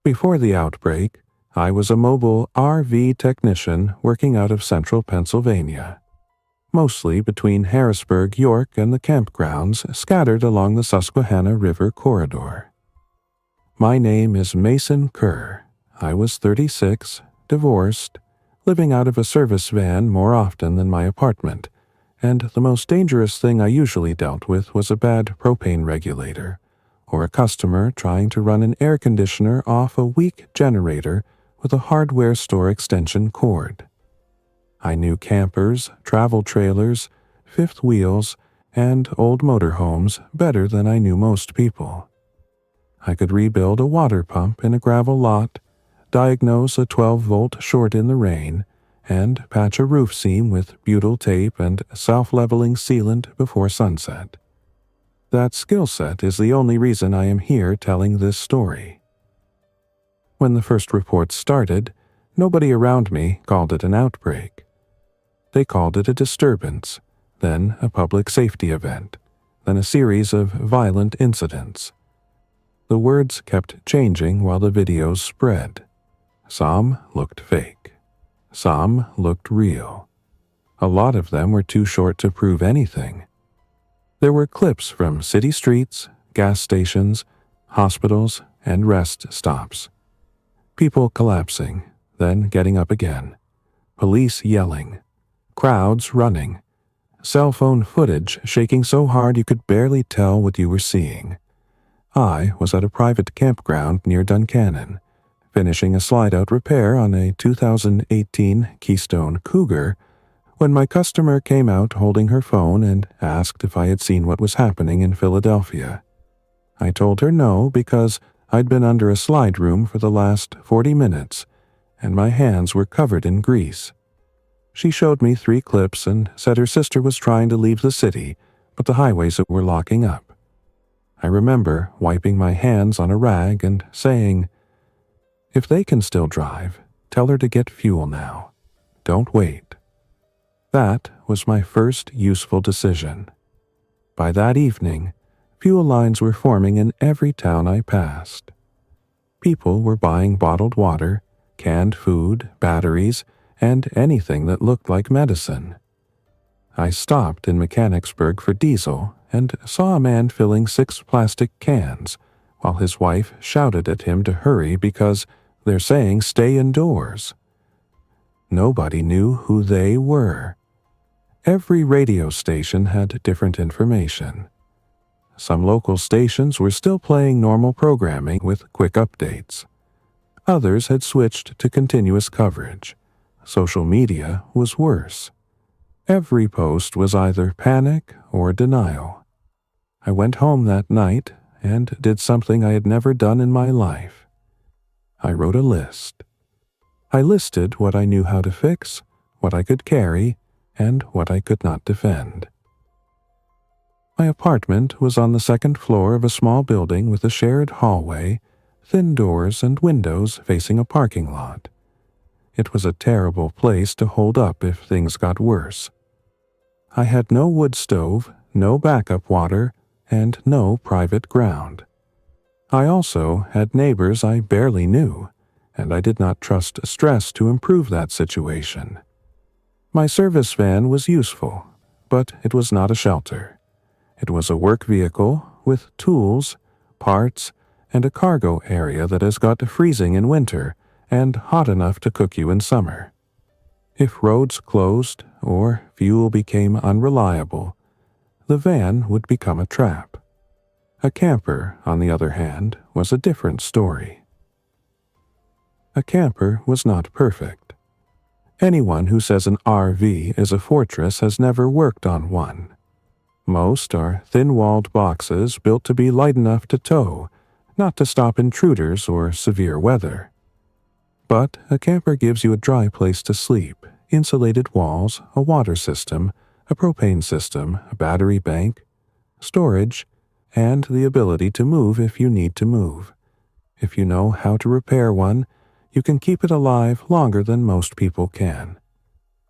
Before the outbreak, I was a mobile RV technician working out of central Pennsylvania, mostly between Harrisburg, York, and the campgrounds scattered along the Susquehanna River corridor. My name is Mason Kerr. I was 36, divorced, living out of a service van more often than my apartment, and the most dangerous thing I usually dealt with was a bad propane regulator, or a customer trying to run an air conditioner off a weak generator with a hardware store extension cord. I knew campers, travel trailers, fifth wheels, and old motorhomes better than I knew most people. I could rebuild a water pump in a gravel lot, diagnose a 12-volt short in the rain, and patch a roof seam with butyl tape and self-leveling sealant before sunset. That skill set is the only reason I am here telling this story. When the first reports started, nobody around me called it an outbreak. They called it a disturbance, then a public safety event, then a series of violent incidents. The words kept changing while the videos spread. Some looked fake. Some looked real. A lot of them were too short to prove anything. There were clips from city streets, gas stations, hospitals, and rest stops. People collapsing, then getting up again. Police yelling. Crowds running. Cell phone footage shaking so hard you could barely tell what you were seeing. I was at a private campground near Duncannon, finishing a slide-out repair on a 2018 Keystone Cougar, when my customer came out holding her phone and asked if I had seen what was happening in Philadelphia. I told her no because I'd been under a slide room for the last 40 minutes, and my hands were covered in grease. She showed me 3 clips and said her sister was trying to leave the city, but the highways were locking up. I remember wiping my hands on a rag and saying, "If they can still drive, tell her to get fuel now. Don't wait." That was my first useful decision. By that evening, fuel lines were forming in every town I passed. People were buying bottled water, canned food, batteries, and anything that looked like medicine. I stopped in Mechanicsburg for diesel and saw a man filling 6 plastic cans while his wife shouted at him to hurry because they're saying stay indoors. Nobody knew who they were. Every radio station had different information. Some local stations were still playing normal programming with quick updates. Others had switched to continuous coverage. Social media was worse. Every post was either panic or denial. I went home that night and did something I had never done in my life. I wrote a list. I listed what I knew how to fix, what I could carry, and what I could not defend. My apartment was on the 2nd floor of a small building with a shared hallway, thin doors and windows facing a parking lot. It was a terrible place to hold up if things got worse. I had no wood stove, no backup water, and no private ground. I also had neighbors I barely knew, and I did not trust stress to improve that situation. My service van was useful, but it was not a shelter. It was a work vehicle with tools, parts, and a cargo area that has got freezing in winter and hot enough to cook you in summer. If roads closed or fuel became unreliable, the van would become a trap. A camper, on the other hand, was a different story. A camper was not perfect. Anyone who says an RV is a fortress has never worked on one. Most are thin-walled boxes built to be light enough to tow, not to stop intruders or severe weather. But a camper gives you a dry place to sleep, insulated walls, a water system, a propane system, a battery bank, storage, and the ability to move if you need to move. If you know how to repair one, you can keep it alive longer than most people can.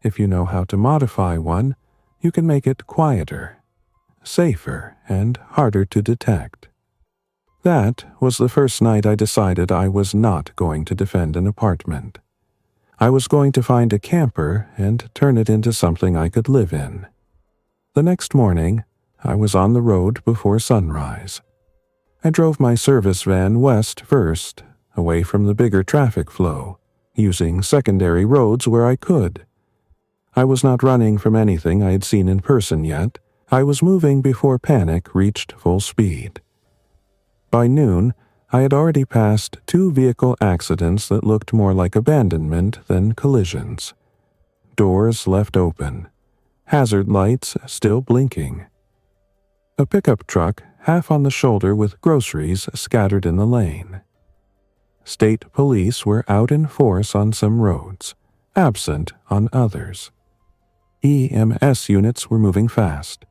If you know how to modify one, you can make it quieter, safer, and harder to detect. That was the first night I decided I was not going to defend an apartment. I was going to find a camper and turn it into something I could live in. The next morning, I was on the road before sunrise. I drove my service van west first, away from the bigger traffic flow, using secondary roads where I could. I was not running from anything I had seen in person yet. I was moving before panic reached full speed. By noon, I had already passed 2 vehicle accidents that looked more like abandonment than collisions. Doors left open. Hazard lights still blinking. A pickup truck half on the shoulder with groceries scattered in the lane. State police were out in force on some roads, absent on others. EMS units were moving fast.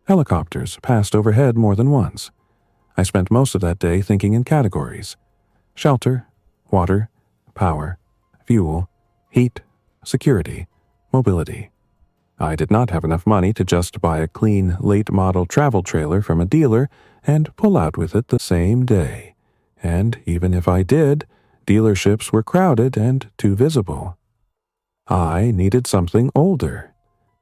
Helicopters passed overhead more than once. I spent most of that day thinking in categories: shelter, water, power, fuel, heat, security, mobility. I did not have enough money to just buy a clean, late-model travel trailer from a dealer and pull out with it the same day. And even if I did, dealerships were crowded and too visible. I needed something older,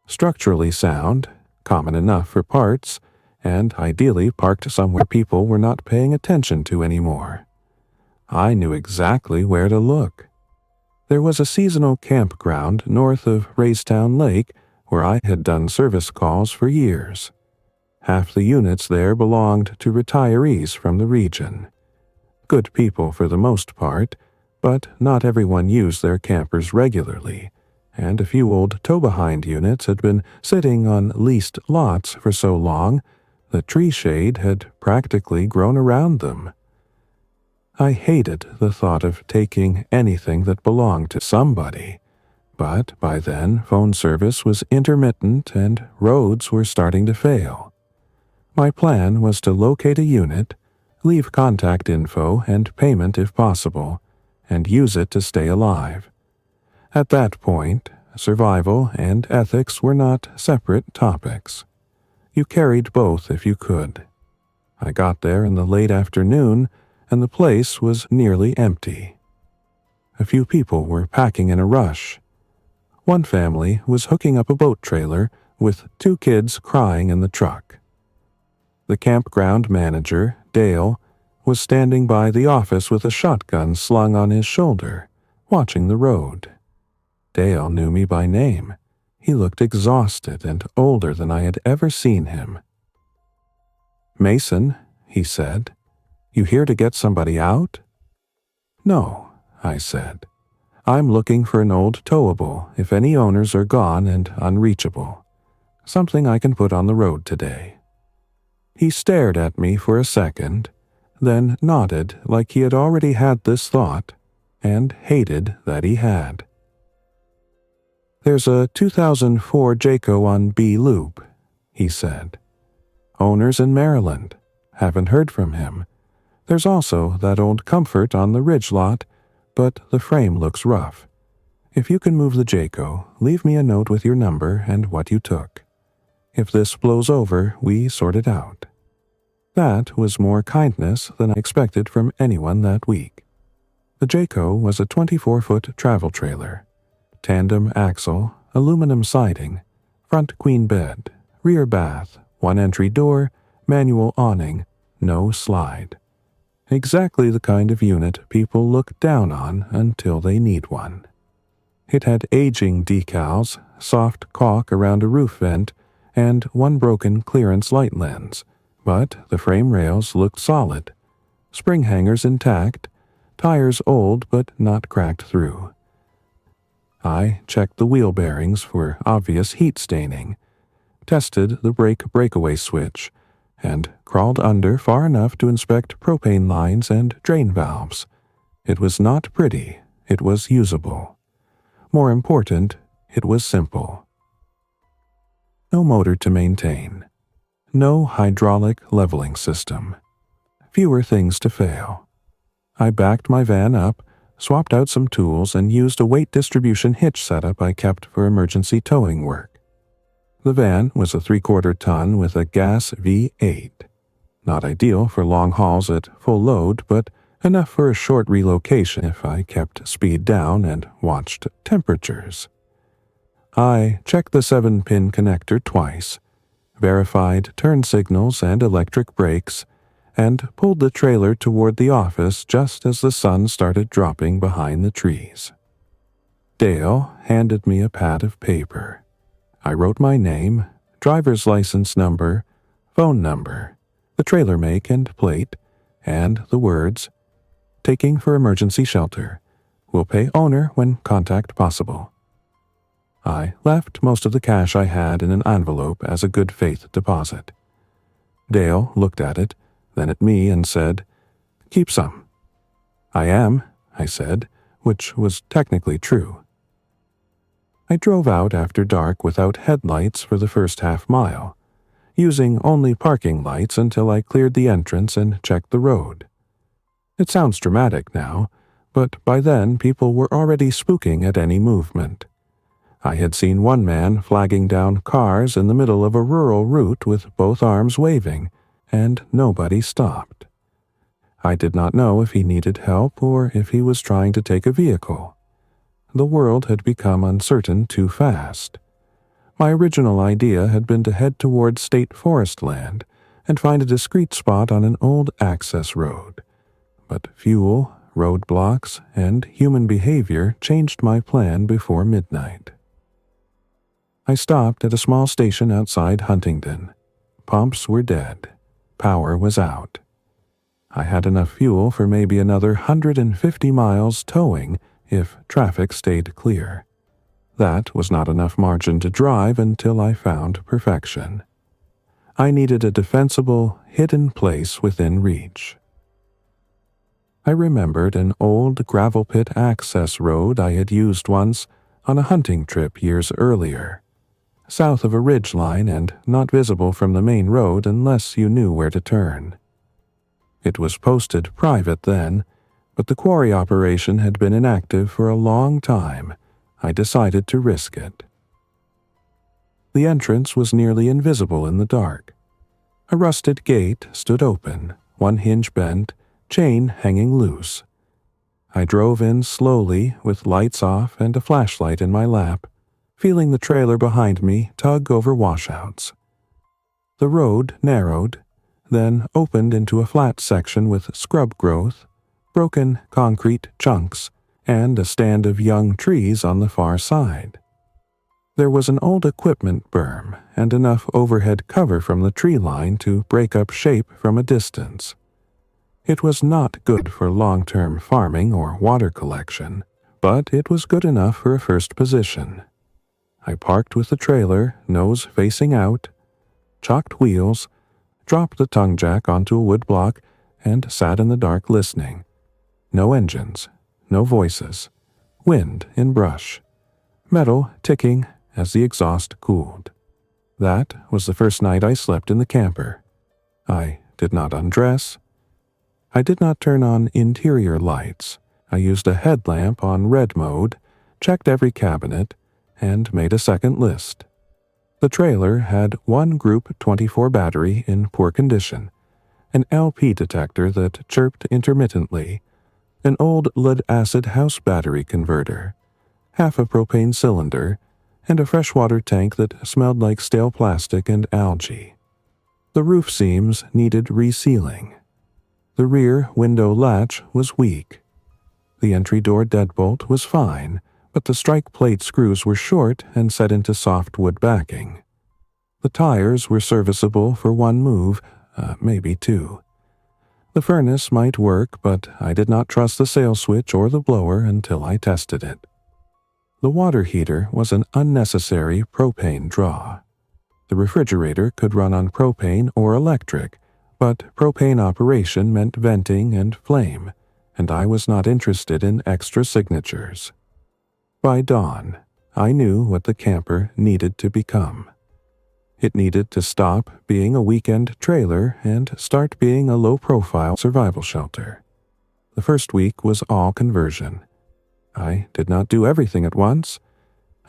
structurally sound, common enough for parts, and ideally parked somewhere people were not paying attention to anymore. I knew exactly where to look. There was a seasonal campground north of Raystown Lake where I had done service calls for years. Half the units there belonged to retirees from the region. Good people for the most part, but not everyone used their campers regularly, and a few old tow-behind units had been sitting on leased lots for so long the tree shade had practically grown around them. I hated the thought of taking anything that belonged to somebody, but by then phone service was intermittent and roads were starting to fail. My plan was to locate a unit, leave contact info and payment if possible, and use it to stay alive. At that point, survival and ethics were not separate topics. You carried both if you could. I got there in the late afternoon, and the place was nearly empty. A few people were packing in a rush. One family was hooking up a boat trailer with 2 kids crying in the truck. The campground manager, Dale, was standing by the office with a shotgun slung on his shoulder, watching the road. Dale knew me by name. He looked exhausted and older than I had ever seen him. "Mason," he said, "you here to get somebody out?" "No," I said. "I'm looking for an old towable if any owners are gone and unreachable. Something I can put on the road today." He stared at me for a second, then nodded like he had already had this thought, and hated that he had. "There's a 2004 Jayco on B Loop," he said. "Owner's in Maryland. Haven't heard from him. There's also that old Comfort on the Ridge lot, but the frame looks rough. If you can move the Jayco, leave me a note with your number and what you took. If this blows over, we sort it out." That was more kindness than I expected from anyone that week. The Jayco was a 24-foot travel trailer. Tandem axle, aluminum siding, front queen bed, rear bath, 1 entry door, manual awning, no slide. Exactly the kind of unit people look down on until they need one. It had aging decals, soft caulk around a roof vent, and 1 broken clearance light lens, but the frame rails looked solid. Spring hangers intact, tires old but not cracked through. I checked the wheel bearings for obvious heat staining, tested the brake breakaway switch, and crawled under far enough to inspect propane lines and drain valves. It was not pretty, it was usable. More important, it was simple. No motor to maintain. No hydraulic leveling system. Fewer things to fail. I backed my van up, swapped out some tools, and used a weight distribution hitch setup I kept for emergency towing work. The van was a 3/4 ton with a gas V8. Not ideal for long hauls at full load, but enough for a short relocation if I kept speed down and watched temperatures. I checked the 7-pin connector twice, verified turn signals and electric brakes, and pulled the trailer toward the office just as the sun started dropping behind the trees. Dale handed me a pad of paper. I wrote my name, driver's license number, phone number, the trailer make and plate, and the words, "Taking for emergency shelter. Will pay owner when contact possible." I left most of the cash I had in an envelope as a good faith deposit. Dale looked at it, then at me and said, "Keep some." "I am," I said, which was technically true. I drove out after dark without headlights for the first half-mile, using only parking lights until I cleared the entrance and checked the road. It sounds dramatic now, but by then people were already spooking at any movement. I had seen one man flagging down cars in the middle of a rural route with both arms waving, and nobody stopped. I did not know if he needed help or if he was trying to take a vehicle. The world had become uncertain too fast. My original idea had been to head toward state forest land and find a discreet spot on an old access road. But fuel, roadblocks, and human behavior changed my plan before midnight. I stopped at a small station outside Huntingdon. Pumps were dead. Power was out. I had enough fuel for maybe another 150 miles towing if traffic stayed clear. That was not enough margin to drive until I found perfection. I needed a defensible, hidden place within reach. I remembered an old gravel pit access road I had used once on a hunting trip years earlier, south of a ridge line and not visible from the main road unless you knew where to turn. It was posted private then, but the quarry operation had been inactive for a long time. I decided to risk it. The entrance was nearly invisible in the dark. A rusted gate stood open, one hinge bent, chain hanging loose. I drove in slowly with lights off and a flashlight in my lap, feeling the trailer behind me tug over washouts. The road narrowed, then opened into a flat section with scrub growth, broken concrete chunks, and a stand of young trees on the far side. There was an old equipment berm and enough overhead cover from the tree line to break up shape from a distance. It was not good for long-term farming or water collection, but it was good enough for a first position. I parked with the trailer, nose facing out, chocked wheels, dropped the tongue jack onto a wood block, and sat in the dark listening. No engines, no voices, wind in brush, metal ticking as the exhaust cooled. That was the first night I slept in the camper. I did not undress. I did not turn on interior lights. I used a headlamp on red mode, checked every cabinet, and made a second list. The trailer had one Group 24 battery in poor condition, an LP detector that chirped intermittently, an old lead-acid house battery converter, half a propane cylinder, and a freshwater tank that smelled like stale plastic and algae. The roof seams needed resealing. The rear window latch was weak. The entry door deadbolt was fine, but the strike plate screws were short and set into softwood backing. The tires were serviceable for one move, maybe two. The furnace might work, but I did not trust the sail switch or the blower until I tested it. The water heater was an unnecessary propane draw. The refrigerator could run on propane or electric, but propane operation meant venting and flame, and I was not interested in extra signatures. By dawn, I knew what the camper needed to become. It needed to stop being a weekend trailer and start being a low-profile survival shelter. The first week was all conversion. I did not do everything at once.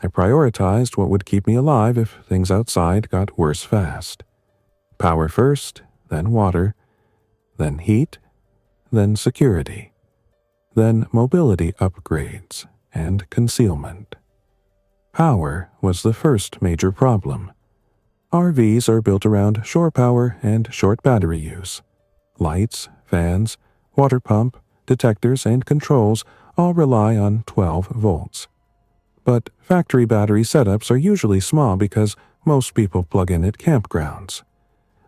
I prioritized what would keep me alive if things outside got worse fast. Power first, then water, then heat, then security, then mobility upgrades and concealment. Power was the first major problem. RVs are built around shore power and short battery use. Lights, fans, water pump, detectors, and controls all rely on 12 volts. But factory battery setups are usually small because most people plug in at campgrounds.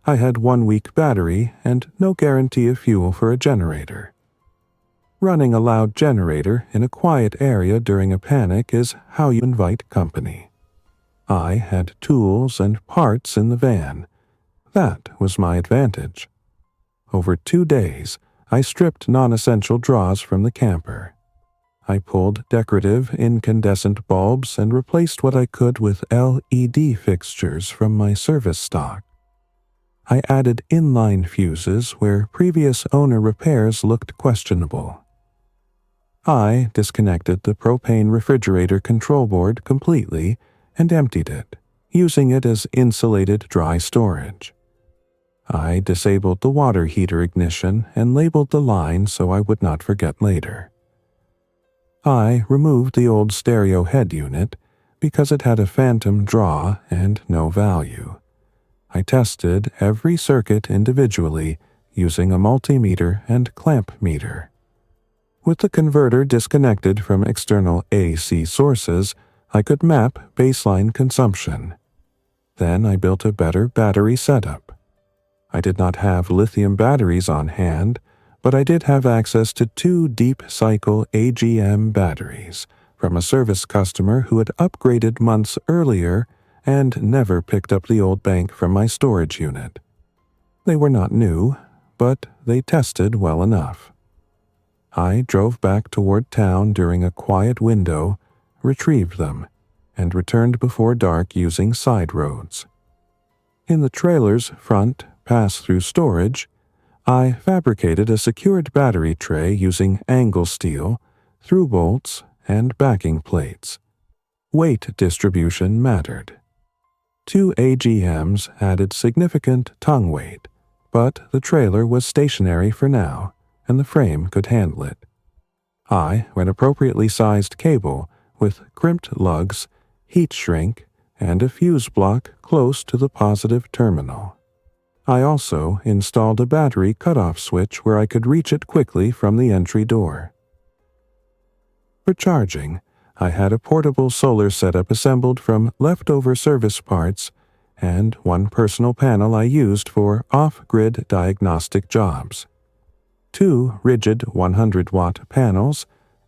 I had 1 week battery and no guarantee of fuel for a generator. Running a loud generator in a quiet area during a panic is how you invite company. I had tools and parts in the van. That was my advantage. Over 2 days, I stripped non-essential draws from the camper. I pulled decorative incandescent bulbs and replaced what I could with LED fixtures from my service stock. I added inline fuses where previous owner repairs looked questionable. I disconnected the propane refrigerator control board completely and emptied it, using it as insulated dry storage. I disabled the water heater ignition and labeled the line so I would not forget later. I removed the old stereo head unit because it had a phantom draw and no value. I tested every circuit individually using a multimeter and clamp meter. With the converter disconnected from external AC sources, I could map baseline consumption. Then I built a better battery setup. I did not have lithium batteries on hand, but I did have access to 2 deep-cycle AGM batteries from a service customer who had upgraded months earlier and never picked up the old bank from my storage unit. They were not new, but they tested well enough. I drove back toward town during a quiet window, retrieved them, and returned before dark using side roads. In the trailer's front pass-through storage, I fabricated a secured battery tray using angle steel, through bolts, and backing plates. Weight distribution mattered. 2 AGMs added significant tongue weight, but the trailer was stationary for now, and the frame could handle it. I ran appropriately sized cable with crimped lugs, heat shrink, and a fuse block close to the positive terminal. I also installed a battery cutoff switch where I could reach it quickly from the entry door. For charging, I had a portable solar setup assembled from leftover service parts and 1 personal panel I used for off-grid diagnostic jobs, 2 rigid 100-watt panels,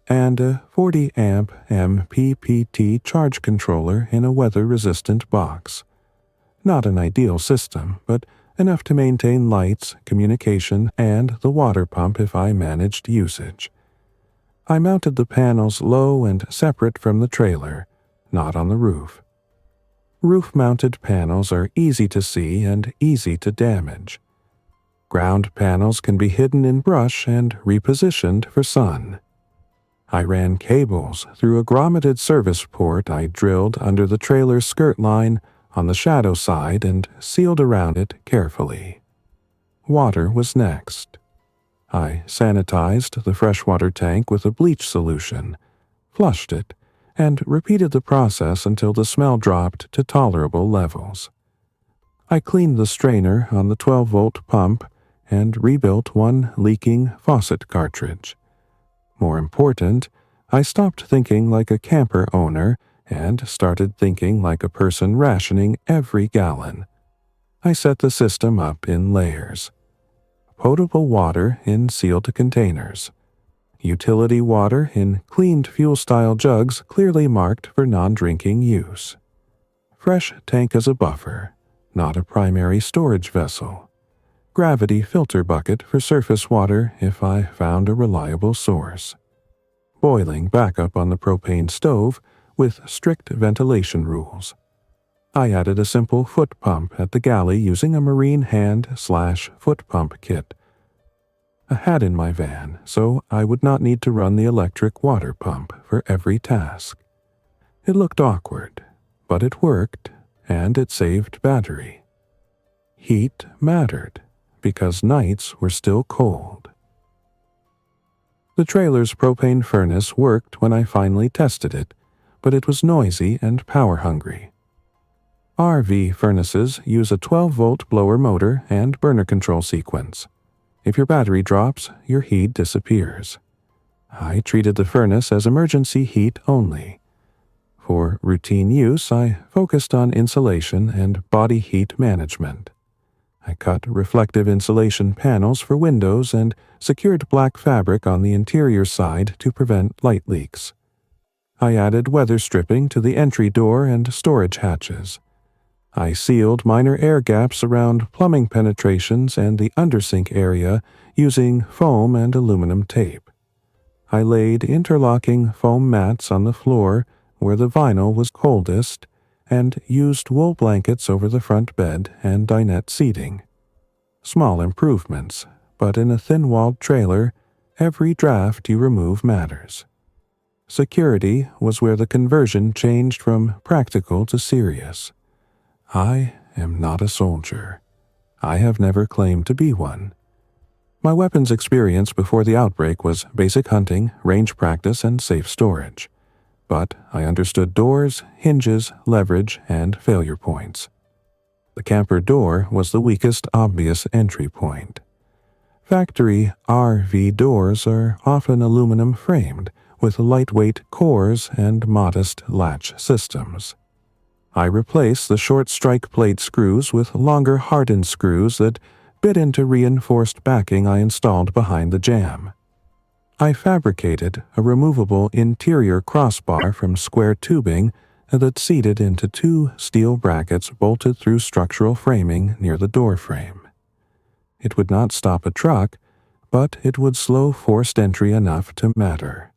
and a 40-amp MPPT charge controller in a weather-resistant box. Not an ideal system, but enough to maintain lights, communication, and the water pump if I managed usage. I mounted the panels low and separate from the trailer, not on the roof. Roof-mounted panels are easy to see and easy to damage. Ground panels can be hidden in brush and repositioned for sun. I ran cables through a grommeted service port I drilled under the trailer's skirt line on the shadow side and sealed around it carefully. Water was next. I sanitized the freshwater tank with a bleach solution, flushed it, and repeated the process until the smell dropped to tolerable levels. I cleaned the strainer on the 12-volt pump and rebuilt 1 leaking faucet cartridge. More important, I stopped thinking like a camper owner and started thinking like a person rationing every gallon. I set the system up in layers. Potable water in sealed containers. Utility water in cleaned fuel-style jugs clearly marked for non-drinking use. Fresh tank as a buffer, not a primary storage vessel. Gravity filter bucket for surface water if I found a reliable source. Boiling backup on the propane stove with strict ventilation rules. I added a simple foot pump at the galley using a marine hand/foot pump kit. I had in my van, so I would not need to run the electric water pump for every task. It looked awkward, but it worked, and it saved battery. Heat mattered, because nights were still cold. The trailer's propane furnace worked when I finally tested it, but it was noisy and power-hungry. RV furnaces use a 12-volt blower motor and burner control sequence. If your battery drops, your heat disappears. I treated the furnace as emergency heat only. For routine use, I focused on insulation and body heat management. I cut reflective insulation panels for windows and secured black fabric on the interior side to prevent light leaks. I added weather stripping to the entry door and storage hatches. I sealed minor air gaps around plumbing penetrations and the undersink area using foam and aluminum tape. I laid interlocking foam mats on the floor where the vinyl was coldest and used wool blankets over the front bed and dinette seating. Small improvements, but in a thin-walled trailer, every draft you remove matters. Security was where the conversion changed from practical to serious. I am not a soldier. I have never claimed to be one. My weapons experience before the outbreak was basic hunting, range practice, and safe storage. But I understood doors, hinges, leverage, and failure points. The camper door was the weakest obvious entry point. Factory RV doors are often aluminum framed, with lightweight cores and modest latch systems. I replaced the short strike plate screws with longer hardened screws that bit into reinforced backing I installed behind the jamb. I fabricated a removable interior crossbar from square tubing that seated into two steel brackets bolted through structural framing near the door frame. It would not stop a truck, but it would slow forced entry enough to matter.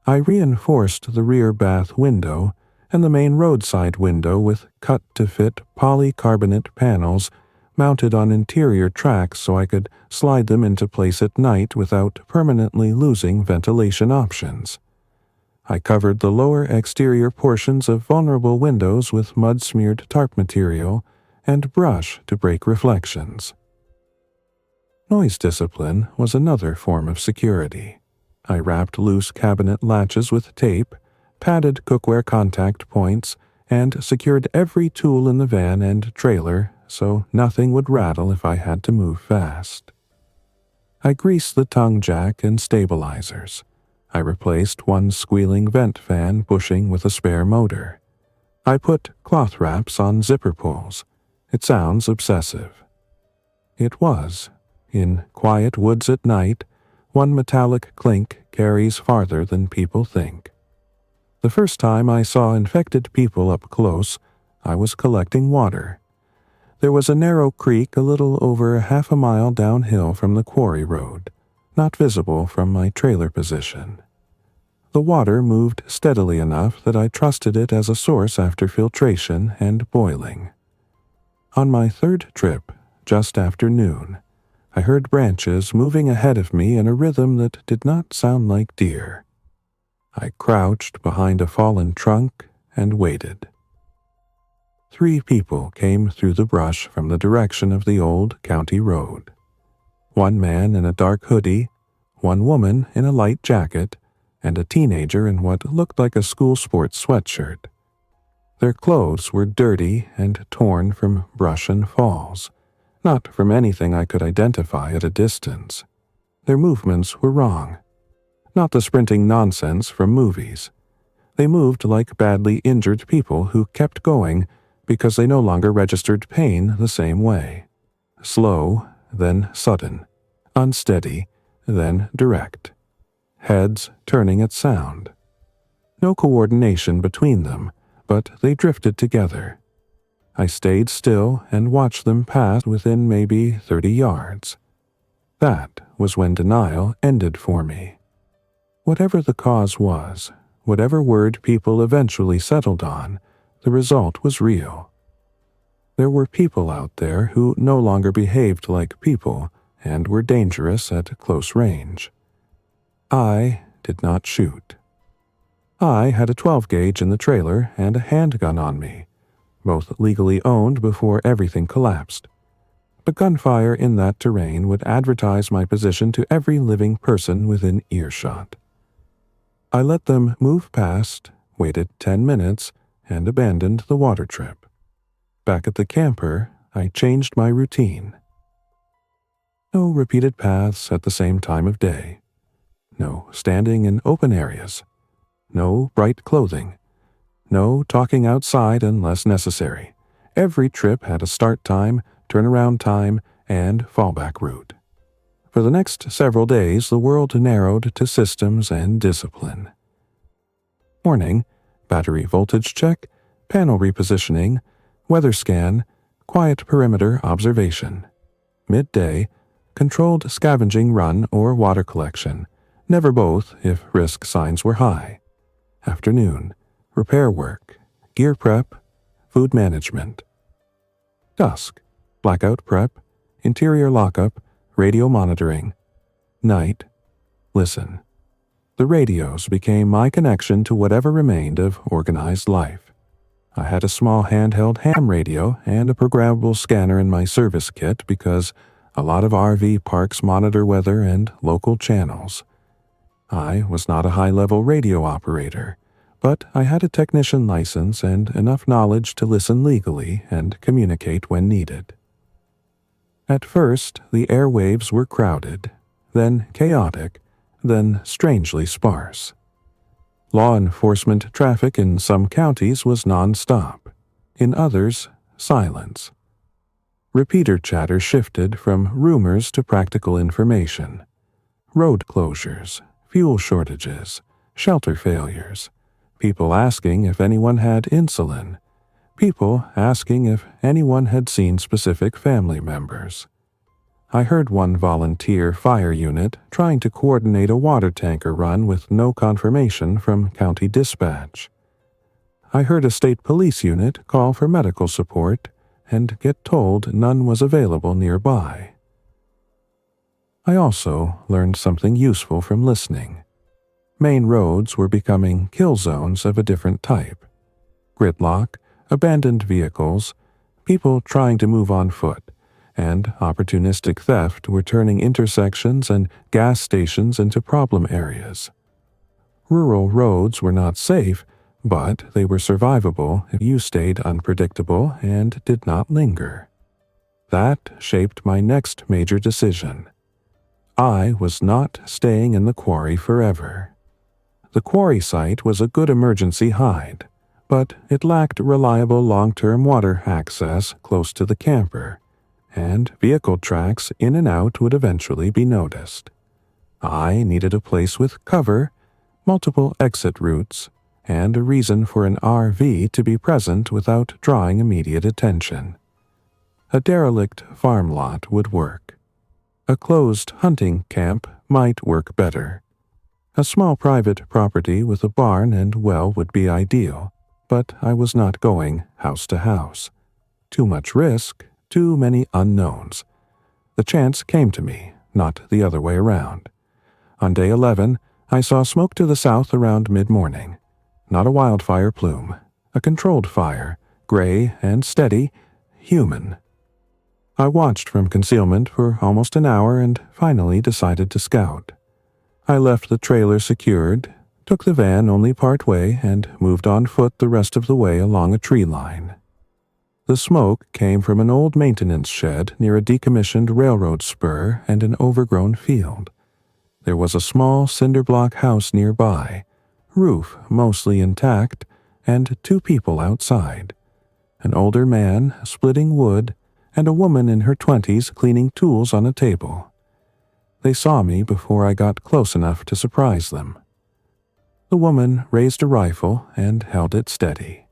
I reinforced the rear bath window and the main roadside window with cut-to-fit polycarbonate panels mounted on interior tracks so I could slide them into place at night without permanently losing ventilation options. I covered the lower exterior portions of vulnerable windows with mud-smeared tarp material and brush to break reflections. Noise discipline was another form of security. I wrapped loose cabinet latches with tape, padded cookware contact points, and secured every tool in the van and trailer so nothing would rattle if I had to move fast. I greased the tongue jack and stabilizers. I replaced one squealing vent fan bushing with a spare motor. I put cloth wraps on zipper pulls. It sounds obsessive. It was. In quiet woods at night, one metallic clink carries farther than people think. The first time I saw infected people up close, I was collecting water. There was a narrow creek a little over half a mile downhill from the quarry road, not visible from my trailer position. The water moved steadily enough that I trusted it as a source after filtration and boiling. On my third trip, just after noon, I heard branches moving ahead of me in a rhythm that did not sound like deer. I crouched behind a fallen trunk and waited. 3 people came through the brush from the direction of the old county road. 1 man in a dark hoodie, 1 woman in a light jacket, and a teenager in what looked like a school sports sweatshirt. Their clothes were dirty and torn from brush and falls, not from anything I could identify at a distance. Their movements were wrong. Not the sprinting nonsense from movies. They moved like badly injured people who kept going because they no longer registered pain the same way. Slow, then sudden. Unsteady, then direct. Heads turning at sound. No coordination between them, but they drifted together. I stayed still and watched them pass within maybe 30 yards. That was when denial ended for me. Whatever the cause was, whatever word people eventually settled on, the result was real. There were people out there who no longer behaved like people and were dangerous at close range. I did not shoot. I had a 12-gauge in the trailer and a handgun on me, both legally owned before everything collapsed. A gunfire in that terrain would advertise my position to every living person within earshot. I let them move past, waited 10 minutes, and abandoned the water trip. Back at the camper, I changed my routine. No repeated paths at the same time of day. No standing in open areas. No bright clothing. No talking outside unless necessary. Every trip had a start time, turnaround time, and fallback route. For the next several days, the world narrowed to systems and discipline. Morning, battery voltage check, panel repositioning, weather scan, quiet perimeter observation. Midday, controlled scavenging run or water collection, never both if risk signs were high. Afternoon, repair work, gear prep, food management. Dusk, blackout prep, interior lockup, radio monitoring. Night, listen. The radios became my connection to whatever remained of organized life. I had a small handheld ham radio and a programmable scanner in my service kit because a lot of RV parks monitor weather and local channels. I was not a high-level radio operator, but I had a technician license and enough knowledge to listen legally and communicate when needed. At first, the airwaves were crowded, then chaotic, then strangely sparse. Law enforcement traffic in some counties was non-stop, in others, silence. Repeater chatter shifted from rumors to practical information. Road closures, fuel shortages, shelter failures, people asking if anyone had insulin, people asking if anyone had seen specific family members. I heard one volunteer fire unit trying to coordinate a water tanker run with no confirmation from county dispatch. I heard a state police unit call for medical support and get told none was available nearby. I also learned something useful from listening. Main roads were becoming kill zones of a different type. Gridlock, abandoned vehicles, people trying to move on foot, and opportunistic theft were turning intersections and gas stations into problem areas. Rural roads were not safe, but they were survivable if you stayed unpredictable and did not linger. That shaped my next major decision. I was not staying in the quarry forever. The quarry site was a good emergency hide, but it lacked reliable long-term water access close to the camper, and vehicle tracks in and out would eventually be noticed. I needed a place with cover, multiple exit routes, and a reason for an RV to be present without drawing immediate attention. A derelict farm lot would work. A closed hunting camp might work better. A small private property with a barn and well would be ideal, but I was not going house to house. Too much risk, too many unknowns. The chance came to me, not the other way around. On day 11, I saw smoke to the south around mid-morning. Not a wildfire plume, a controlled fire, gray and steady, human. I watched from concealment for almost an hour and finally decided to scout. I left the trailer secured, took the van only part way, and moved on foot the rest of the way along a tree line. The smoke came from an old maintenance shed near a decommissioned railroad spur and an overgrown field. There was a small cinder block house nearby, roof mostly intact, and 2 people outside. An older man splitting wood, and a woman in her 20s cleaning tools on a table. They saw me before I got close enough to surprise them. The woman raised a rifle and held it steady.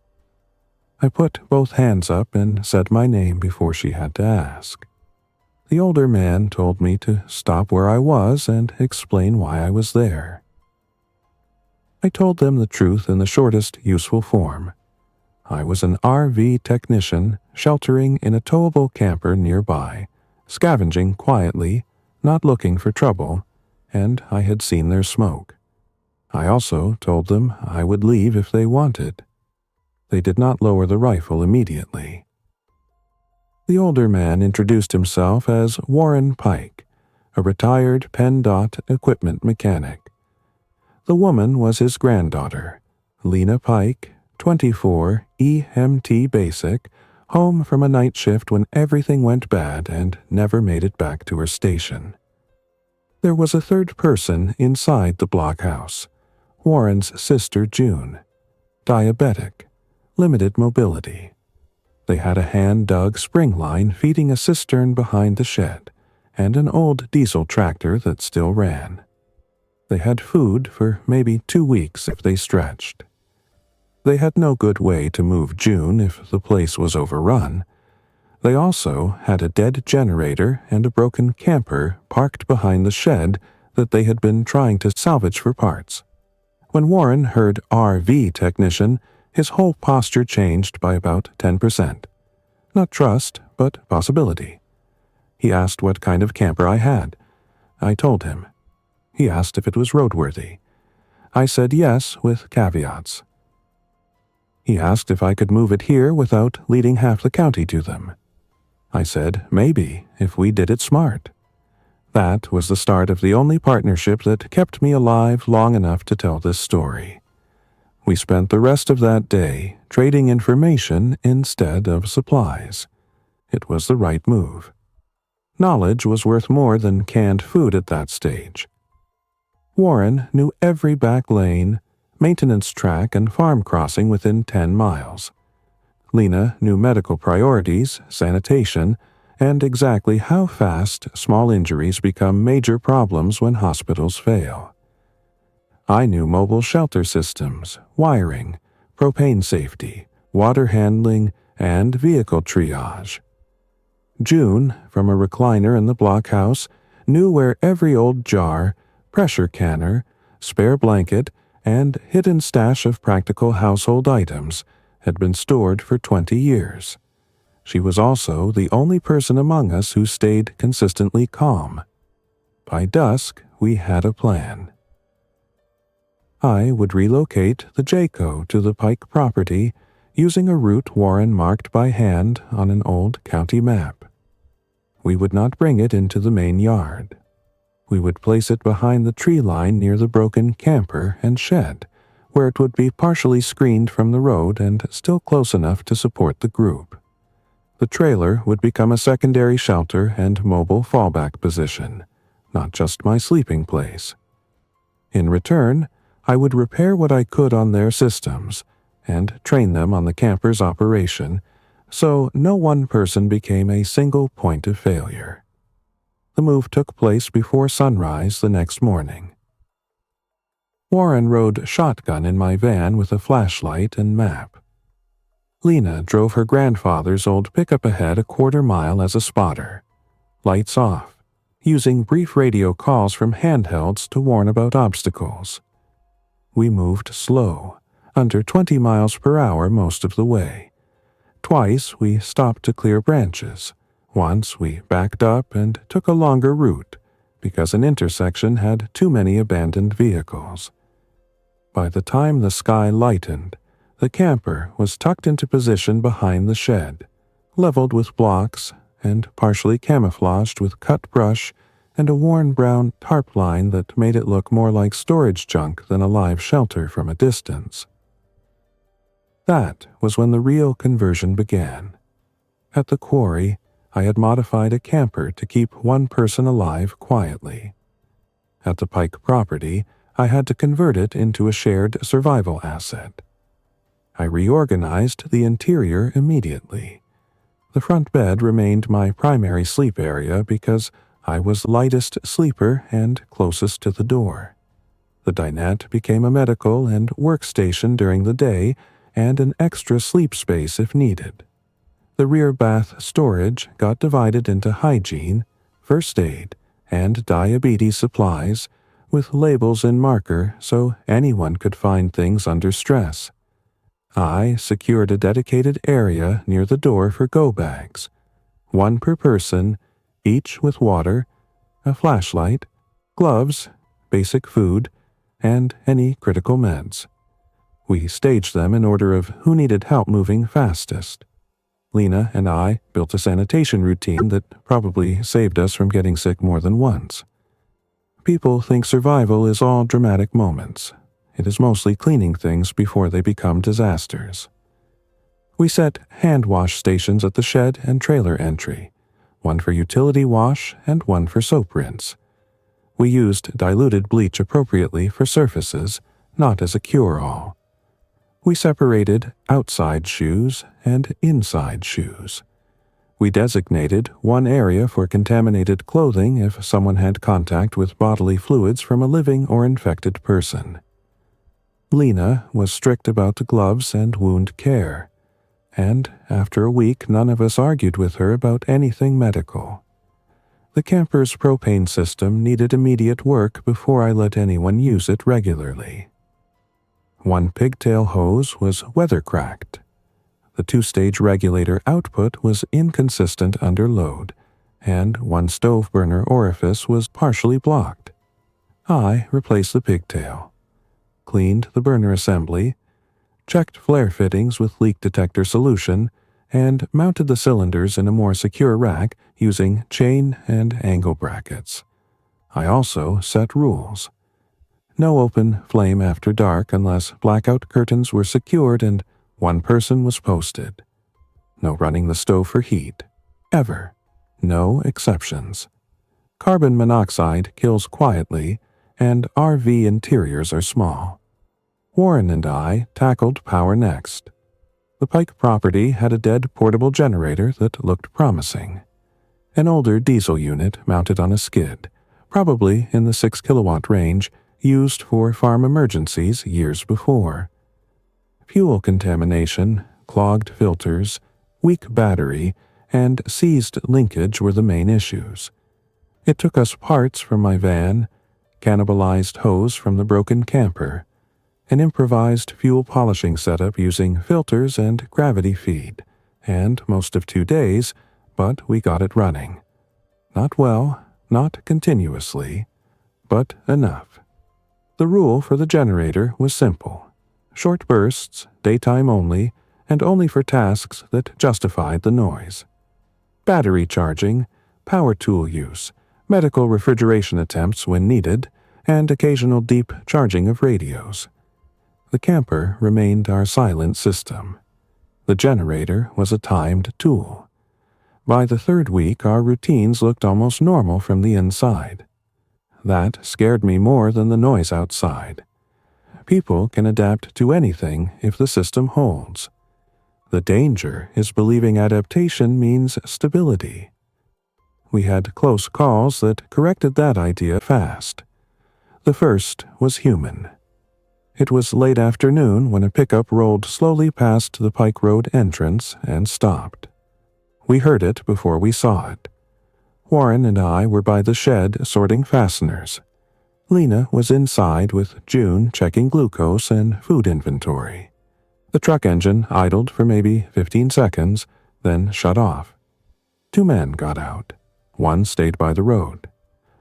I put both hands up and said my name before she had to ask. The older man told me to stop where I was and explain why I was there. I told them the truth in the shortest useful form. I was an RV technician sheltering in a towable camper nearby, scavenging quietly, not looking for trouble, and I had seen their smoke. I also told them I would leave if they wanted. They did not lower the rifle immediately. The older man introduced himself as Warren Pike, a retired PennDOT equipment mechanic. The woman was his granddaughter, Lena Pike, 24, EMT Basic, home from a night shift when everything went bad and never made it back to her station. There was a third person inside the blockhouse, Warren's sister June, diabetic, limited mobility. They had a hand-dug spring line feeding a cistern behind the shed and an old diesel tractor that still ran. They had food for maybe 2 weeks if they stretched. They had no good way to move June if the place was overrun. They also had a dead generator and a broken camper parked behind the shed that they had been trying to salvage for parts. When Warren heard RV technician, his whole posture changed by about 10%. Not trust, but possibility. He asked what kind of camper I had. I told him. He asked if it was roadworthy. I said yes, with caveats. He asked if I could move it here without leading half the county to them. I said maybe, if we did it smart. That was the start of the only partnership that kept me alive long enough to tell this story. We spent the rest of that day trading information instead of supplies. It was the right move. Knowledge was worth more than canned food at that stage. Warren knew every back lane, maintenance track, and farm crossing within 10 miles. Lena knew medical priorities, sanitation, and exactly how fast small injuries become major problems when hospitals fail. I knew mobile shelter systems, wiring, propane safety, water handling, and vehicle triage. June, from a recliner in the blockhouse, knew where every old jar, pressure canner, spare blanket, and hidden stash of practical household items had been stored for 20 years. She was also the only person among us who stayed consistently calm. By dusk, we had a plan. I would relocate the Jayco to the Pike property using a route Warren marked by hand on an old county map. We would not bring it into the main yard. We would place it behind the tree line near the broken camper and shed, where it would be partially screened from the road and still close enough to support the group. The trailer would become a secondary shelter and mobile fallback position, not just my sleeping place. In return, I would repair what I could on their systems and train them on the camper's operation, so no one person became a single point of failure. The move took place before sunrise the next morning. Warren rode shotgun in my van with a flashlight and map. Lena drove her grandfather's old pickup ahead a quarter-mile as a spotter, lights off, using brief radio calls from handhelds to warn about obstacles. We moved slow, under 20 miles per hour most of the way. Twice we stopped to clear branches. Once we backed up and took a longer route because an intersection had too many abandoned vehicles. By the time the sky lightened, the camper was tucked into position behind the shed, leveled with blocks and partially camouflaged with cut brush and a worn brown tarp line that made it look more like storage junk than a live shelter from a distance. That was when the real conversion began. At the quarry, I had modified a camper to keep one person alive quietly. At the Pike property, I had to convert it into a shared survival asset. I reorganized the interior immediately. The front bed remained my primary sleep area because I was lightest sleeper and closest to the door. The dinette became a medical and workstation during the day and an extra sleep space if needed. The rear bath storage got divided into hygiene, first aid, and diabetes supplies, with labels in marker so anyone could find things under stress. I secured a dedicated area near the door for go bags, one per person, each with water, a flashlight, gloves, basic food, and any critical meds. We staged them in order of who needed help moving fastest. Lena and I built a sanitation routine that probably saved us from getting sick more than once. People think survival is all dramatic moments. It is mostly cleaning things before they become disasters. We set hand wash stations at the shed and trailer entry, one for utility wash and one for soap rinse. We used diluted bleach appropriately for surfaces, not as a cure-all. We separated outside shoes and inside shoes. We designated one area for contaminated clothing if someone had contact with bodily fluids from a living or infected person. Lena was strict about gloves and wound care, and after a week none of us argued with her about anything medical. The camper's propane system needed immediate work before I let anyone use it regularly. One pigtail hose was weather-cracked. The two-stage regulator output was inconsistent under load, and one stove burner orifice was partially blocked. I replaced the pigtail, cleaned the burner assembly, checked flare fittings with leak detector solution, and mounted the cylinders in a more secure rack using chain and angle brackets. I also set rules. No open flame after dark unless blackout curtains were secured and one person was posted. No running the stove for heat. Ever. No exceptions. Carbon monoxide kills quietly, and RV interiors are small. Warren and I tackled power next. The Pike property had a dead portable generator that looked promising. An older diesel unit mounted on a skid, probably in the 6 kilowatt range, used for farm emergencies years before. Fuel contamination, clogged filters, weak battery, and seized linkage were the main issues. It took us parts from my van, cannibalized hose from the broken camper, an improvised fuel polishing setup using filters and gravity feed, and most of 2 days, but we got it running. Not well, not continuously, but enough. The rule for the generator was simple: short bursts, daytime only, and only for tasks that justified the noise. Battery charging, power tool use, medical refrigeration attempts when needed, and occasional deep charging of radios. The camper remained our silent system. The generator was a timed tool. By the 3rd week, our routines looked almost normal from the inside. That scared me more than the noise outside. People can adapt to anything if the system holds. The danger is believing adaptation means stability. We had close calls that corrected that idea fast. The first was human. It was late afternoon when a pickup rolled slowly past the Pike Road entrance and stopped. We heard it before we saw it. Warren and I were by the shed sorting fasteners. Lena was inside with June checking glucose and food inventory. The truck engine idled for maybe 15 seconds, then shut off. 2 men got out. One stayed by the road.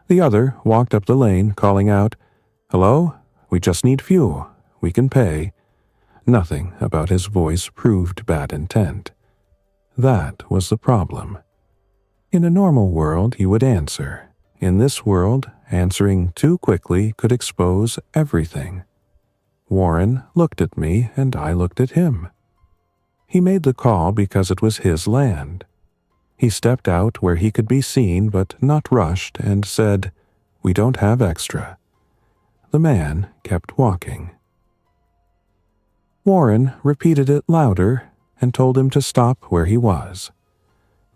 The other walked up the lane, calling out, "Hello? We just need fuel. We can pay." Nothing about his voice proved bad intent. That was the problem. In a normal world, you would answer. In this world, answering too quickly could expose everything. Warren looked at me, and I looked at him. He made the call because it was his land. He stepped out where he could be seen but not rushed and said, "We don't have extra." The man kept walking. Warren repeated it louder and told him to stop where he was.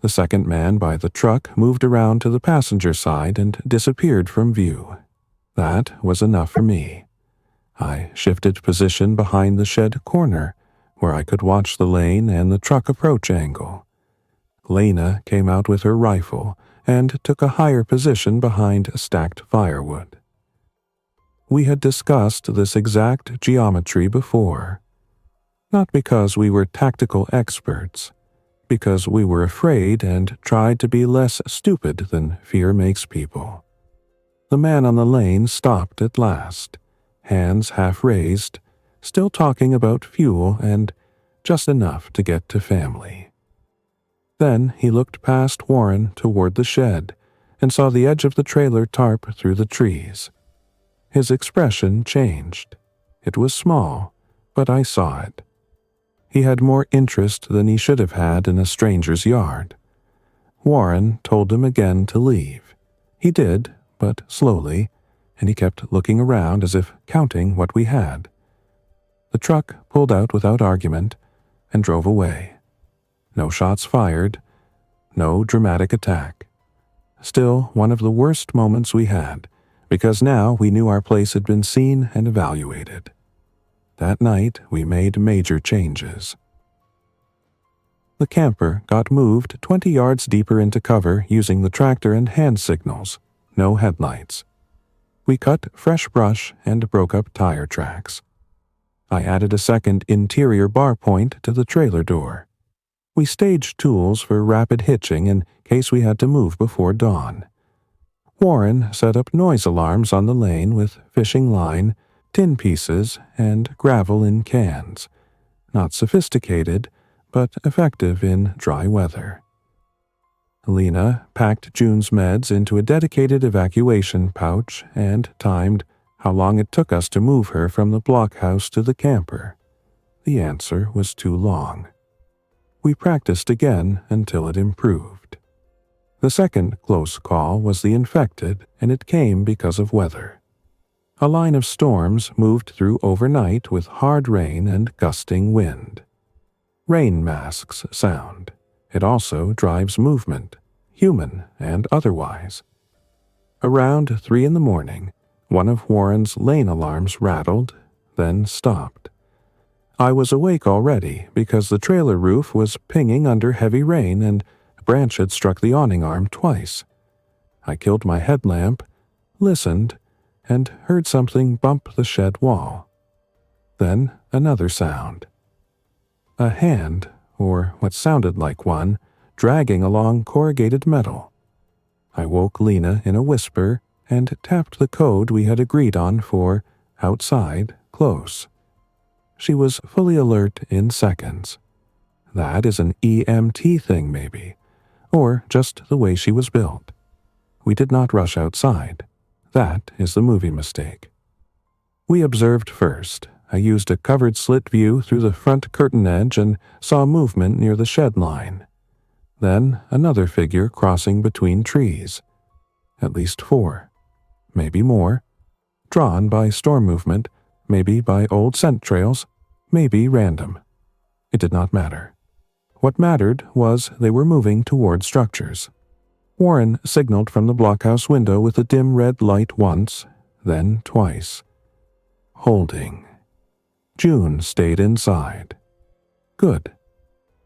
The second man by the truck moved around to the passenger side and disappeared from view. That was enough for me. I shifted position behind the shed corner, where I could watch the lane and the truck approach angle. Lena came out with her rifle and took a higher position behind stacked firewood. We had discussed this exact geometry before. Not because we were tactical experts, because we were afraid and tried to be less stupid than fear makes people. The man on the lane stopped at last, hands half raised, still talking about fuel and just enough to get to family. Then he looked past Warren toward the shed and saw the edge of the trailer tarp through the trees. His expression changed. It was small, but I saw it. He had more interest than he should have had in a stranger's yard. Warren told him again to leave. He did, but slowly, and he kept looking around as if counting what we had. The truck pulled out without argument and drove away. No shots fired, no dramatic attack. Still one of the worst moments we had, because now we knew our place had been seen and evaluated. That night we made major changes. The camper got moved 20 yards deeper into cover using the tractor and hand signals, no headlights. We cut fresh brush and broke up tire tracks. I added a second interior bar point to the trailer door. We staged tools for rapid hitching in case we had to move before dawn. Warren set up noise alarms on the lane with fishing line, tin pieces, and gravel in cans. Not sophisticated, but effective in dry weather. Lena packed June's meds into a dedicated evacuation pouch and timed how long it took us to move her from the blockhouse to the camper. The answer was too long. We practiced again until it improved. The second close call was the infected, and it came because of weather. A line of storms moved through overnight with hard rain and gusting wind. Rain masks sound. It also drives movement, human and otherwise. Around 3 a.m, one of Warren's lane alarms rattled, then stopped. I was awake already because the trailer roof was pinging under heavy rain and a branch had struck the awning arm twice. I killed my headlamp, listened, and heard something bump the shed wall. Then another sound. A hand, or what sounded like one, dragging along corrugated metal. I woke Lena in a whisper and tapped the code we had agreed on for outside, close. She was fully alert in seconds. That is an EMT thing, maybe, or just the way she was built. We did not rush outside. That is the movie mistake. We observed first. I used a covered slit view through the front curtain edge and saw movement near the shed line. Then another figure crossing between trees. At least 4. Maybe more. Drawn by storm movement, maybe by old scent trails, maybe random. It did not matter. What mattered was they were moving toward structures. Warren signaled from the blockhouse window with a dim red light once, then twice. Holding. June stayed inside. Good.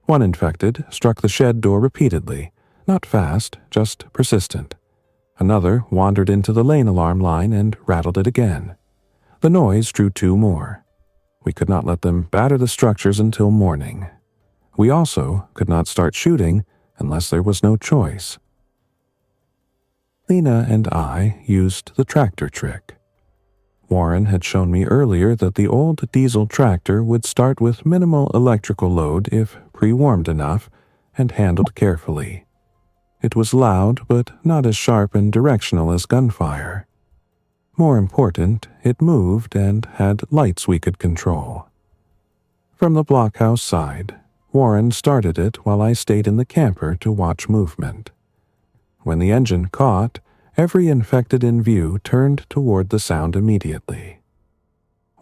One infected struck the shed door repeatedly, not fast, just persistent. Another wandered into the lane alarm line and rattled it again. The noise drew 2 more. We could not let them batter the structures until morning. We also could not start shooting unless there was no choice. Lena and I used the tractor trick. Warren had shown me earlier that the old diesel tractor would start with minimal electrical load if pre-warmed enough and handled carefully. It was loud but not as sharp and directional as gunfire. More important, it moved and had lights we could control. From the blockhouse side, Warren started it while I stayed in the camper to watch movement. When the engine caught, every infected in view turned toward the sound immediately.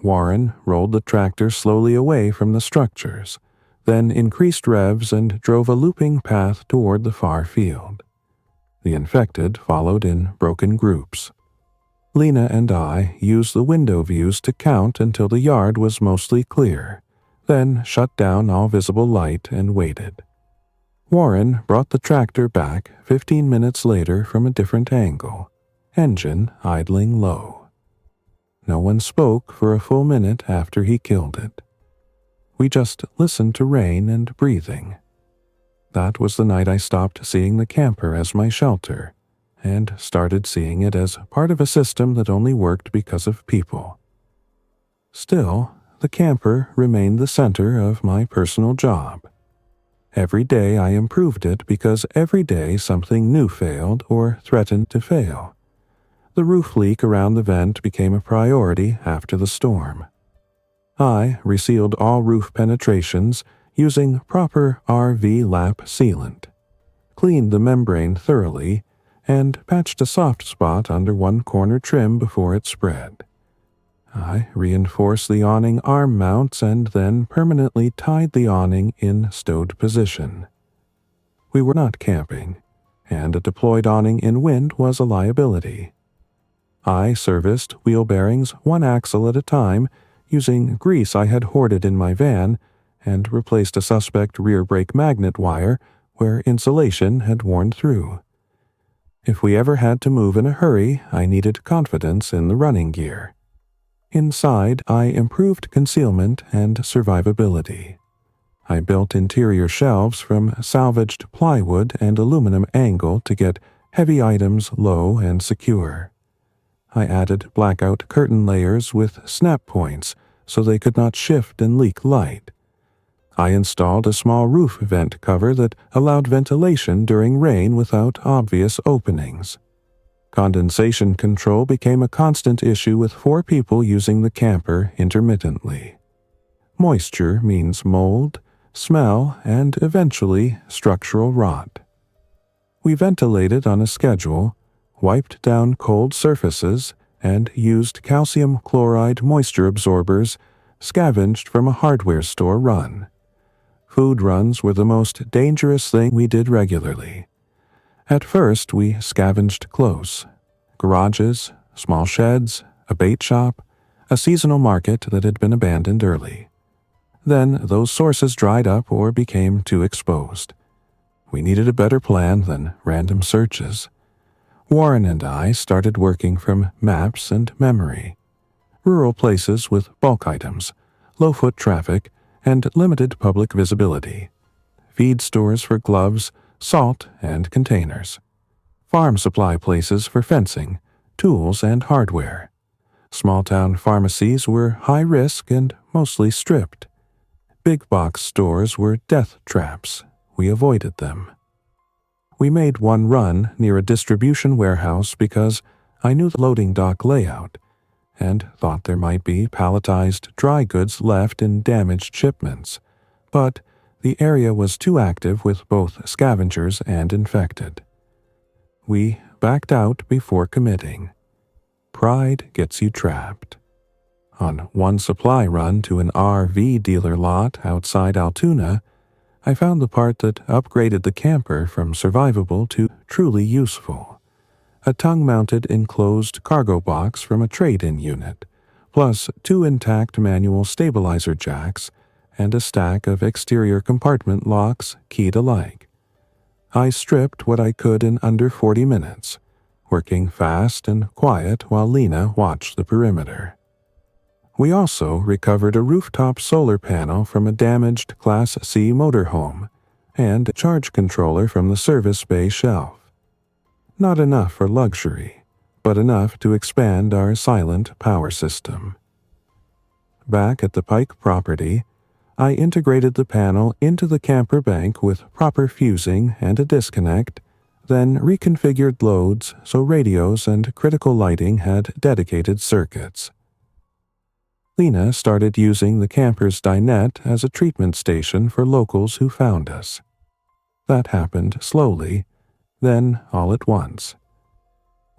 Warren rolled the tractor slowly away from the structures, then increased revs and drove a looping path toward the far field. The infected followed in broken groups. Lena and I used the window views to count until the yard was mostly clear, then shut down all visible light and waited. Warren brought the tractor back 15 minutes later from a different angle, engine idling low. No one spoke for a full minute after he killed it. We just listened to rain and breathing. That was the night I stopped seeing the camper as my shelter and started seeing it as part of a system that only worked because of people. Still, the camper remained the center of my personal job. Every day I improved it because every day something new failed or threatened to fail. The roof leak around the vent became a priority after the storm. I resealed all roof penetrations using proper RV lap sealant, cleaned the membrane thoroughly, and patched a soft spot under one corner trim before it spread. I reinforced the awning arm mounts and then permanently tied the awning in stowed position. We were not camping, and a deployed awning in wind was a liability. I serviced wheel bearings one axle at a time using grease I had hoarded in my van and replaced a suspect rear brake magnet wire where insulation had worn through. If we ever had to move in a hurry, I needed confidence in the running gear. Inside, I improved concealment and survivability. I built interior shelves from salvaged plywood and aluminum angle to get heavy items low and secure. I added blackout curtain layers with snap points so they could not shift and leak light. I installed a small roof vent cover that allowed ventilation during rain without obvious openings. Condensation control became a constant issue with 4 people using the camper intermittently. Moisture means mold, smell, and eventually structural rot. We ventilated on a schedule, wiped down cold surfaces, and used calcium chloride moisture absorbers scavenged from a hardware store run. Food runs were the most dangerous thing we did regularly. At first, we scavenged close. Garages, small sheds, a bait shop, a seasonal market that had been abandoned early. Then those sources dried up or became too exposed. We needed a better plan than random searches. Warren and I started working from maps and memory. Rural places with bulk items, low foot traffic, and limited public visibility. Feed stores for gloves, salt, and containers. Farm supply places for fencing, tools, and hardware. Small-town pharmacies were high risk and mostly stripped. Big-box stores were death traps. We avoided them. We made one run near a distribution warehouse because I knew the loading dock layout and thought there might be palletized dry goods left in damaged shipments, but the area was too active with both scavengers and infected. We backed out before committing. Pride gets you trapped. On one supply run to an RV dealer lot outside Altoona, I found the part that upgraded the camper from survivable to truly useful. A tongue-mounted enclosed cargo box from a trade-in unit, plus 2 intact manual stabilizer jacks and a stack of exterior compartment locks keyed alike. I stripped what I could in under 40 minutes, working fast and quiet while Lena watched the perimeter. We also recovered a rooftop solar panel from a damaged Class C motorhome and a charge controller from the service bay shelf. Not enough for luxury, but enough to expand our silent power system. Back at the Pike property, I integrated the panel into the camper bank with proper fusing and a disconnect, then reconfigured loads so radios and critical lighting had dedicated circuits. Lena started using the camper's dinette as a treatment station for locals who found us. That happened slowly, then all at once.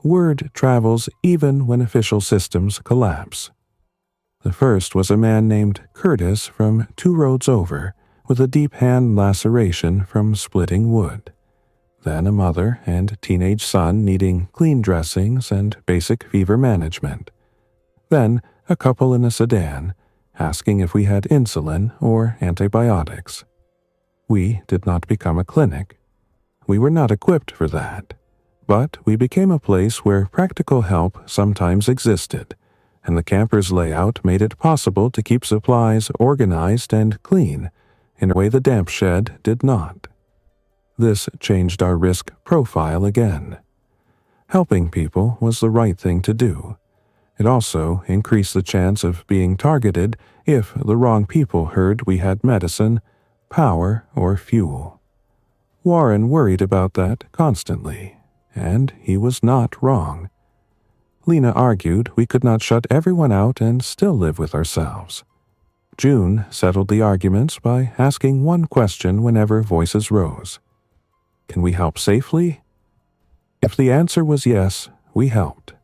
Word travels even when official systems collapse. The first was a man named Curtis from 2 roads over, with a deep hand laceration from splitting wood. Then a mother and teenage son needing clean dressings and basic fever management. Then a couple in a sedan, asking if we had insulin or antibiotics. We did not become a clinic. We were not equipped for that, but we became a place where practical help sometimes existed, and the camper's layout made it possible to keep supplies organized and clean in a way the damp shed did not. This changed our risk profile again. Helping people was the right thing to do. It also increased the chance of being targeted if the wrong people heard we had medicine, power or fuel. Warren worried about that constantly, and he was not wrong. Lena argued we could not shut everyone out and still live with ourselves. June settled the arguments by asking one question whenever voices rose. Can we help safely? If the answer was yes, we helped.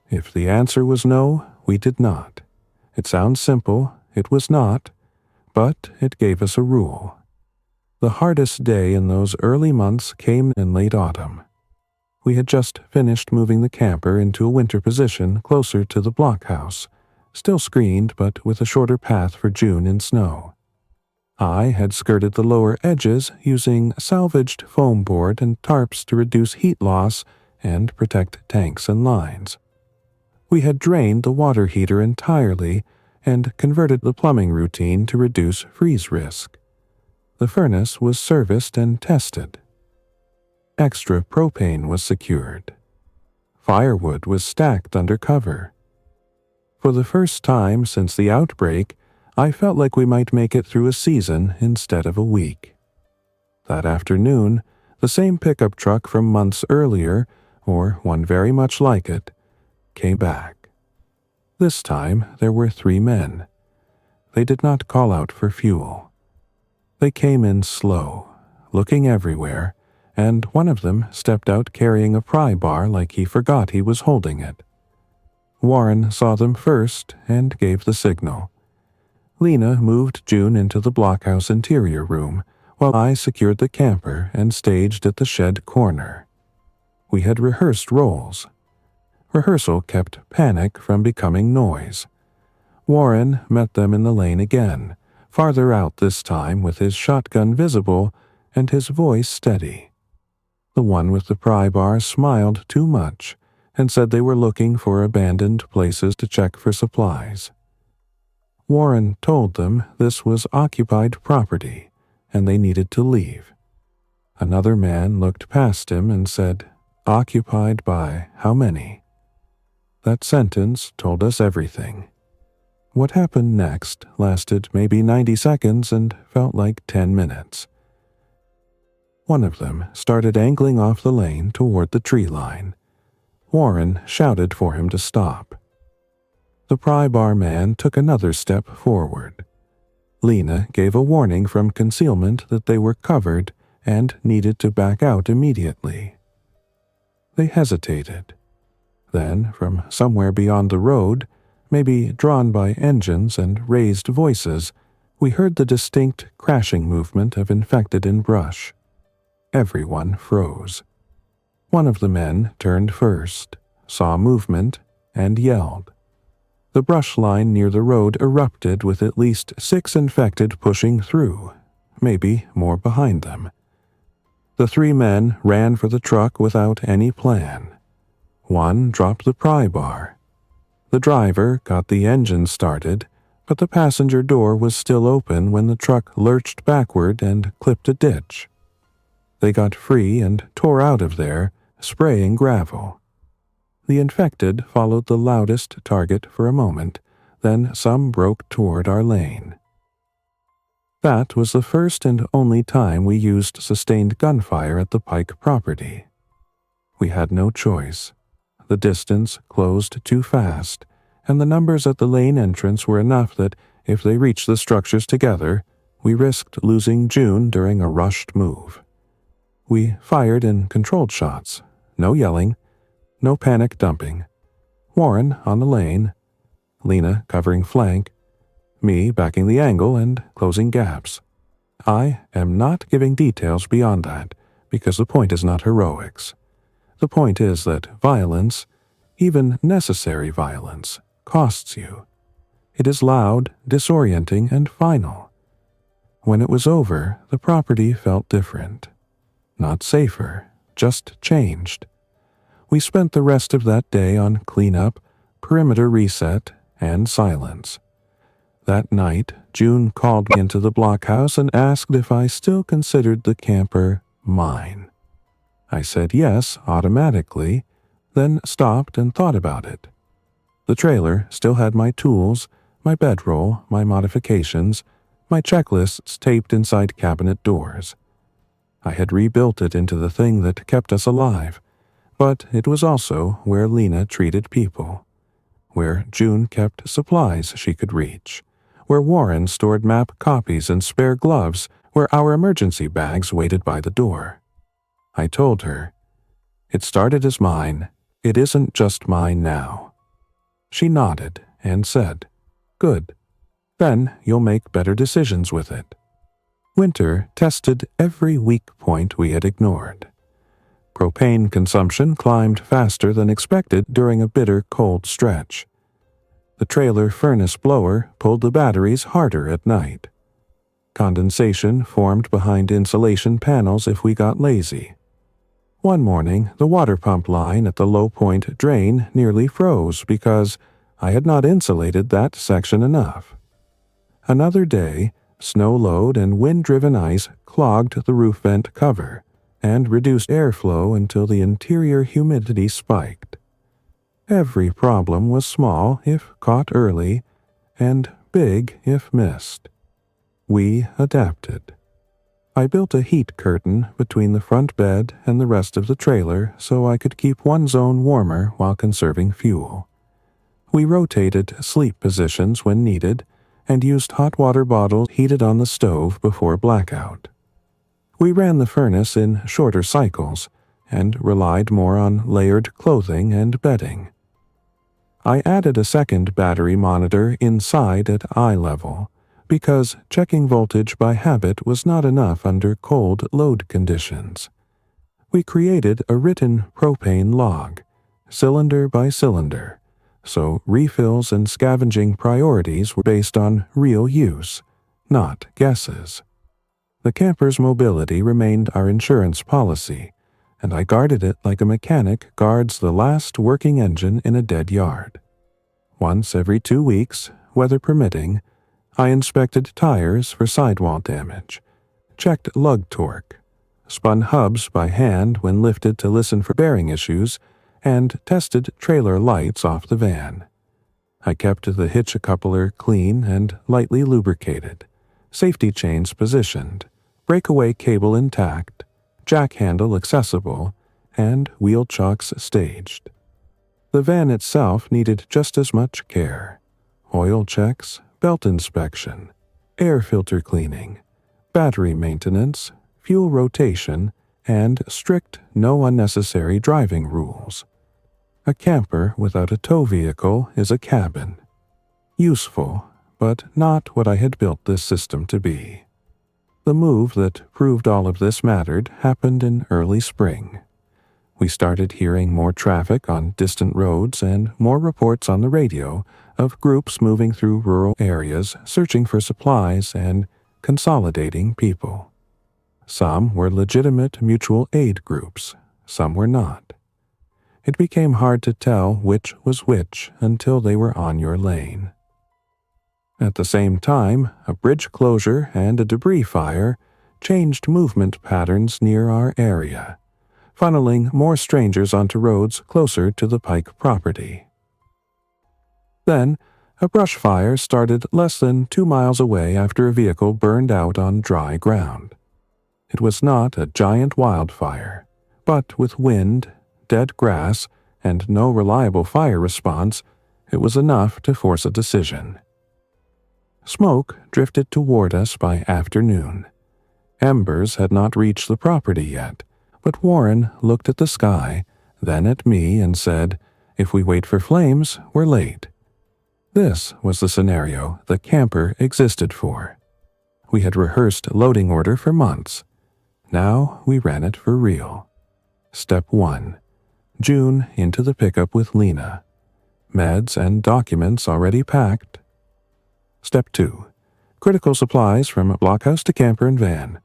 If the answer was no, we did not. It sounds simple, it was not, but it gave us a rule. The hardest day in those early months came in late autumn. We had just finished moving the camper into a winter position closer to the blockhouse, still screened but with a shorter path for June in snow. I had skirted the lower edges using salvaged foam board and tarps to reduce heat loss and protect tanks and lines. We had drained the water heater entirely and converted the plumbing routine to reduce freeze risk. The furnace was serviced and tested. Extra propane was secured. Firewood was stacked under cover. For the first time since the outbreak, I felt like we might make it through a season instead of a week. That afternoon, the same pickup truck from months earlier, or one very much like it, came back. This time there were 3 men. They did not call out for fuel. They came in slow, looking everywhere, and one of them stepped out carrying a pry bar like he forgot he was holding it. Warren saw them first and gave the signal. Lena moved June into the blockhouse interior room, while I secured the camper and staged at the shed corner. We had rehearsed roles. Rehearsal kept panic from becoming noise. Warren met them in the lane again, farther out this time with his shotgun visible and his voice steady. The one with the pry bar smiled too much and said they were looking for abandoned places to check for supplies. Warren told them this was occupied property and they needed to leave. Another man looked past him and said, "Occupied by how many?" That sentence told us everything. What happened next lasted maybe 90 seconds and felt like 10 minutes. One of them started angling off the lane toward the tree line. Warren shouted for him to stop. The pry bar man took another step forward. Lena gave a warning from concealment that they were covered and needed to back out immediately. They hesitated. Then, from somewhere beyond the road, maybe drawn by engines and raised voices, we heard the distinct crashing movement of infected in brush. Everyone froze. One of the men turned first, saw movement, and yelled. The brush line near the road erupted with at least 6 infected pushing through, maybe more behind them. The 3 men ran for the truck without any plan. One dropped the pry bar. The driver got the engine started, but the passenger door was still open when the truck lurched backward and clipped a ditch. They got free and tore out of there, spraying gravel. The infected followed the loudest target for a moment, then some broke toward our lane. That was the first and only time we used sustained gunfire at the Pike property. We had no choice. The distance closed too fast, and the numbers at the lane entrance were enough that if they reached the structures together, we risked losing June during a rushed move. We fired in controlled shots, no yelling, no panic dumping. Warren on the lane, Lena covering flank, me backing the angle and closing gaps. I am not giving details beyond that, because the point is not heroics. The point is that violence, even necessary violence, costs you. It is loud, disorienting, and final. When it was over, the property felt different. Not safer, just changed. We spent the rest of that day on cleanup, perimeter reset, and silence. That night, June called me into the blockhouse and asked if I still considered the camper mine. I said yes automatically, then stopped and thought about it. The trailer still had my tools, my bedroll, my modifications, my checklists taped inside cabinet doors. I had rebuilt it into the thing that kept us alive, but it was also where Lena treated people, where June kept supplies she could reach, where Warren stored map copies and spare gloves, where our emergency bags waited by the door. I told her, "It started as mine. It isn't just mine now." She nodded and said, "Good. Then you'll make better decisions with it." Winter tested every weak point we had ignored. Propane consumption climbed faster than expected during a bitter cold stretch. The trailer furnace blower pulled the batteries harder at night. Condensation formed behind insulation panels if we got lazy. One morning, the water pump line at the low-point drain nearly froze because I had not insulated that section enough. Another day, snow load and wind-driven ice clogged the roof vent cover and reduced airflow until the interior humidity spiked. Every problem was small if caught early, and big if missed. We adapted. I built a heat curtain between the front bed and the rest of the trailer so I could keep one zone warmer while conserving fuel. We rotated sleep positions when needed and used hot water bottles heated on the stove before blackout. We ran the furnace in shorter cycles and relied more on layered clothing and bedding. I added a second battery monitor inside at eye level, because checking voltage by habit was not enough under cold load conditions. We created a written propane log, cylinder by cylinder, so refills and scavenging priorities were based on real use, not guesses. The camper's mobility remained our insurance policy, and I guarded it like a mechanic guards the last working engine in a dead yard. Once every 2 weeks, weather permitting, I inspected tires for sidewall damage, checked lug torque, spun hubs by hand when lifted to listen for bearing issues, and tested trailer lights off the van. I kept the hitch coupler clean and lightly lubricated, safety chains positioned, breakaway cable intact, jack handle accessible, and wheel chocks staged. The van itself needed just as much care. Oil checks, belt inspection, air filter cleaning, battery maintenance, fuel rotation, and strict no unnecessary driving rules. A camper without a tow vehicle is a cabin. Useful, but not what I had built this system to be. The move that proved all of this mattered happened in early spring. We started hearing more traffic on distant roads and more reports on the radio of groups moving through rural areas searching for supplies and consolidating people. Some were legitimate mutual aid groups, some were not. It became hard to tell which was which until they were on your lane. At the same time, a bridge closure and a debris fire changed movement patterns near our area, funneling more strangers onto roads closer to the Pike property. Then, a brush fire started less than 2 miles away after a vehicle burned out on dry ground. It was not a giant wildfire, but with wind, dead grass, and no reliable fire response, it was enough to force a decision. Smoke drifted toward us by afternoon. Embers had not reached the property yet, but Warren looked at the sky, then at me and said, "If we wait for flames, we're late." This was the scenario the camper existed for. We had rehearsed loading order for months. Now we ran it for real. Step 1. June into the pickup with Lena. Meds and documents already packed. Step 2. Critical supplies from blockhouse to camper and van.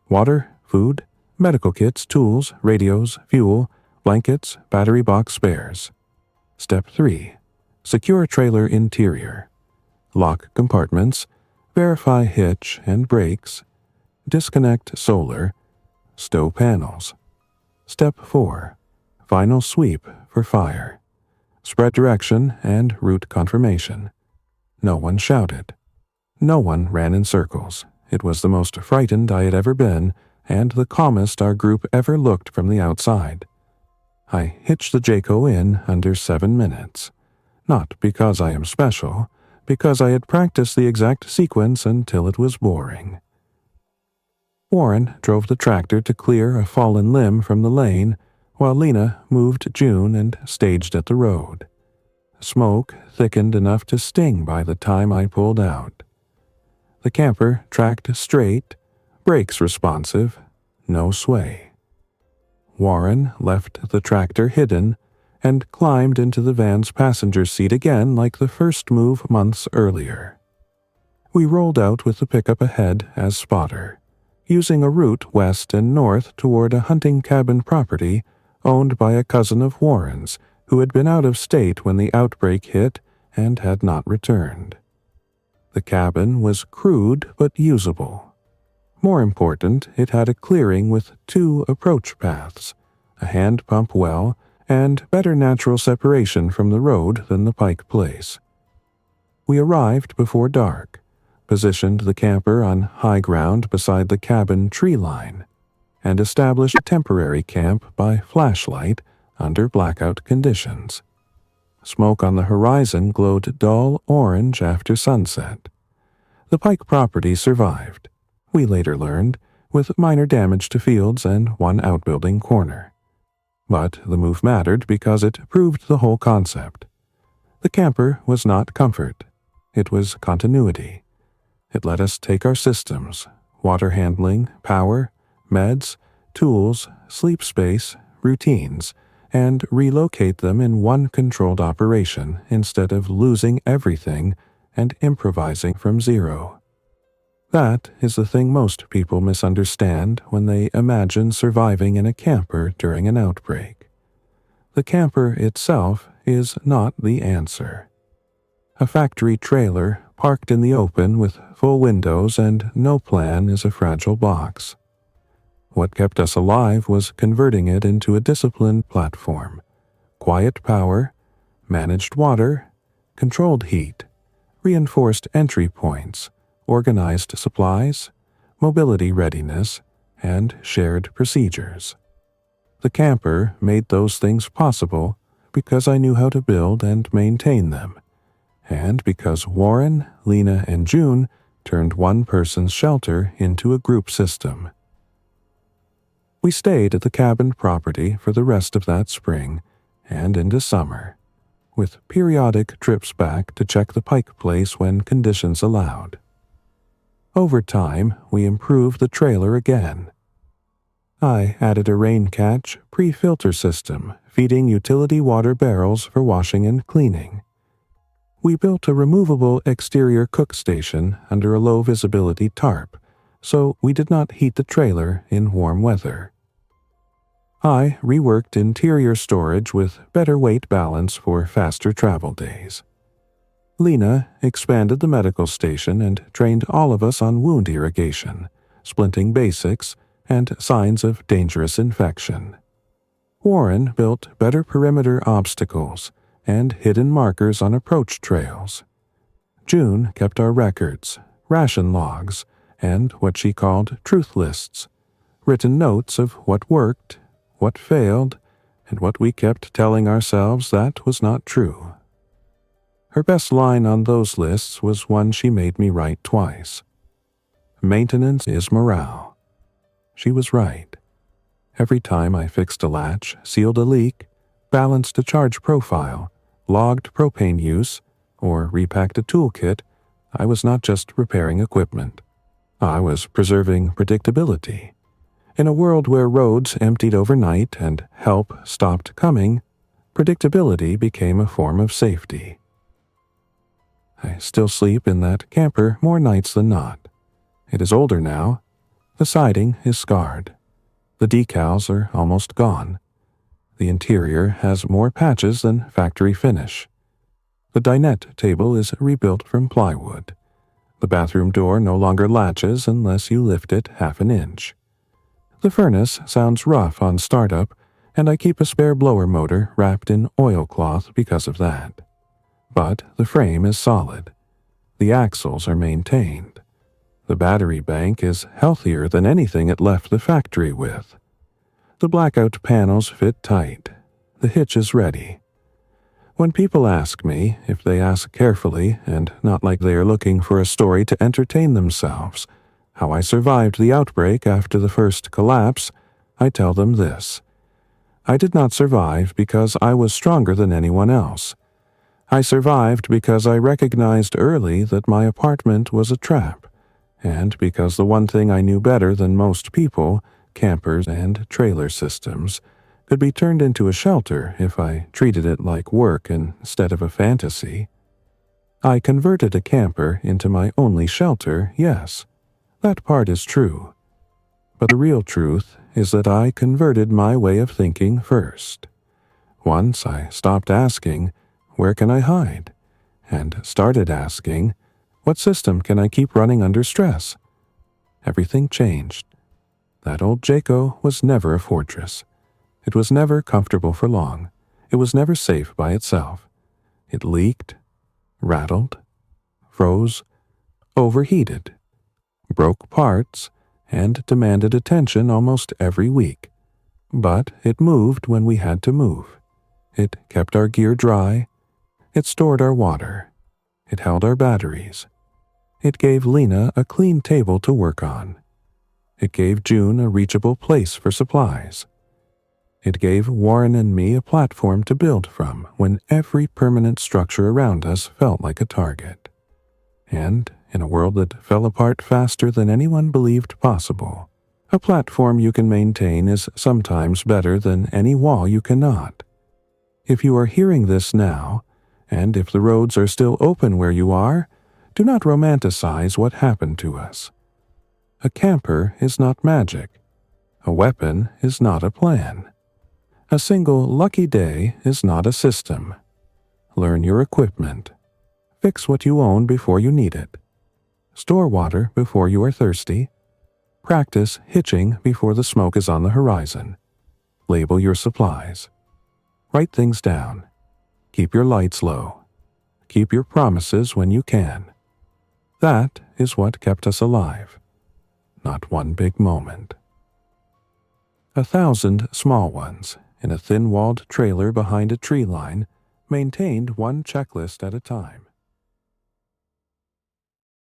Water, food, medical kits, tools, radios, fuel, blankets, battery box spares. Step 3. Secure trailer interior. Lock compartments, verify hitch and brakes, disconnect solar, stow panels. Step 4. Final sweep for fire. Spread direction and route confirmation. No one shouted. No one ran in circles. It was the most frightened I had ever been, and the calmest our group ever looked from the outside. I hitched the Jayco in under 7 minutes. Not because I am special, because I had practiced the exact sequence until it was boring. Warren drove the tractor to clear a fallen limb from the lane, while Lena moved June and staged at the road. Smoke thickened enough to sting by the time I pulled out. The camper tracked straight, brakes responsive, no sway. Warren left the tractor hidden and climbed into the van's passenger seat again like the first move months earlier. We rolled out with the pickup ahead as spotter, using a route west and north toward a hunting cabin property owned by a cousin of Warren's who had been out of state when the outbreak hit and had not returned. The cabin was crude but usable. More important, it had a clearing with 2 approach paths, a hand pump well, and better natural separation from the road than the Pike place. We arrived before dark, positioned the camper on high ground beside the cabin tree line, and established a temporary camp by flashlight under blackout conditions. Smoke on the horizon glowed dull orange after sunset. The Pike property survived, we later learned, with minor damage to fields and 1 outbuilding corner. But the move mattered because it proved the whole concept. The camper was not comfort. It was continuity. It let us take our systems, water handling, power, meds, tools, sleep space, routines, and relocate them in one controlled operation instead of losing everything and improvising from zero. That is the thing most people misunderstand when they imagine surviving in a camper during an outbreak. The camper itself is not the answer. A factory trailer parked in the open with full windows and no plan is a fragile box. What kept us alive was converting it into a disciplined platform, quiet power, managed water, controlled heat, reinforced entry points, organized supplies, mobility readiness, and shared procedures. The camper made those things possible because I knew how to build and maintain them, and because Warren, Lena, and June turned one person's shelter into a group system. We stayed at the cabin property for the rest of that spring and into summer, with periodic trips back to check the Pike place when conditions allowed. Over time, we improved the trailer again. I added a rain catch pre-filter system feeding utility water barrels for washing and cleaning. We built a removable exterior cook station under a low-visibility tarp, so we did not heat the trailer in warm weather. I reworked interior storage with better weight balance for faster travel days. Lena expanded the medical station and trained all of us on wound irrigation, splinting basics, and signs of dangerous infection. Warren built better perimeter obstacles and hidden markers on approach trails. June kept our records, ration logs, and what she called truth lists, written notes of what worked, what failed, and what we kept telling ourselves that was not true. Her best line on those lists was one she made me write twice. Maintenance is morale. She was right. Every time I fixed a latch, sealed a leak, balanced a charge profile, logged propane use, or repacked a toolkit, I was not just repairing equipment. I was preserving predictability. In a world where roads emptied overnight and help stopped coming, predictability became a form of safety. I still sleep in that camper more nights than not. It is older now. The siding is scarred. The decals are almost gone. The interior has more patches than factory finish. The dinette table is rebuilt from plywood. The bathroom door no longer latches unless you lift it half an inch. The furnace sounds rough on startup, and I keep a spare blower motor wrapped in oilcloth because of that. But the frame is solid. The axles are maintained. The battery bank is healthier than anything it left the factory with. The blackout panels fit tight. The hitch is ready. When people ask me, if they ask carefully and not like they are looking for a story to entertain themselves, how I survived the outbreak after the first collapse, I tell them this. I did not survive because I was stronger than anyone else. I survived because I recognized early that my apartment was a trap, and because the one thing I knew better than most people, campers and trailer systems, could be turned into a shelter if I treated it like work instead of a fantasy. I converted a camper into my only shelter, yes. That part is true. But the real truth is that I converted my way of thinking first. Once I stopped asking, where can I hide? And started asking, what system can I keep running under stress? Everything changed. That old Jayco was never a fortress. It was never comfortable for long. It was never safe by itself. It leaked, rattled, froze, overheated, broke parts, and demanded attention almost every week. But it moved when we had to move. It kept our gear dry. It stored our water. It held our batteries. It gave Lena a clean table to work on. It gave June a reachable place for supplies. It gave Warren and me a platform to build from when every permanent structure around us felt like a target. And, in a world that fell apart faster than anyone believed possible, a platform you can maintain is sometimes better than any wall you cannot. If you are hearing this now, and if the roads are still open where you are, do not romanticize what happened to us. A camper is not magic. A weapon is not a plan. A single lucky day is not a system. Learn your equipment. Fix what you own before you need it. Store water before you are thirsty. Practice hitching before the smoke is on the horizon. Label your supplies. Write things down. Keep your lights low. Keep your promises when you can. That is what kept us alive. Not one big moment. 1,000 small ones in a thin-walled trailer behind a tree line, maintained one checklist at a time.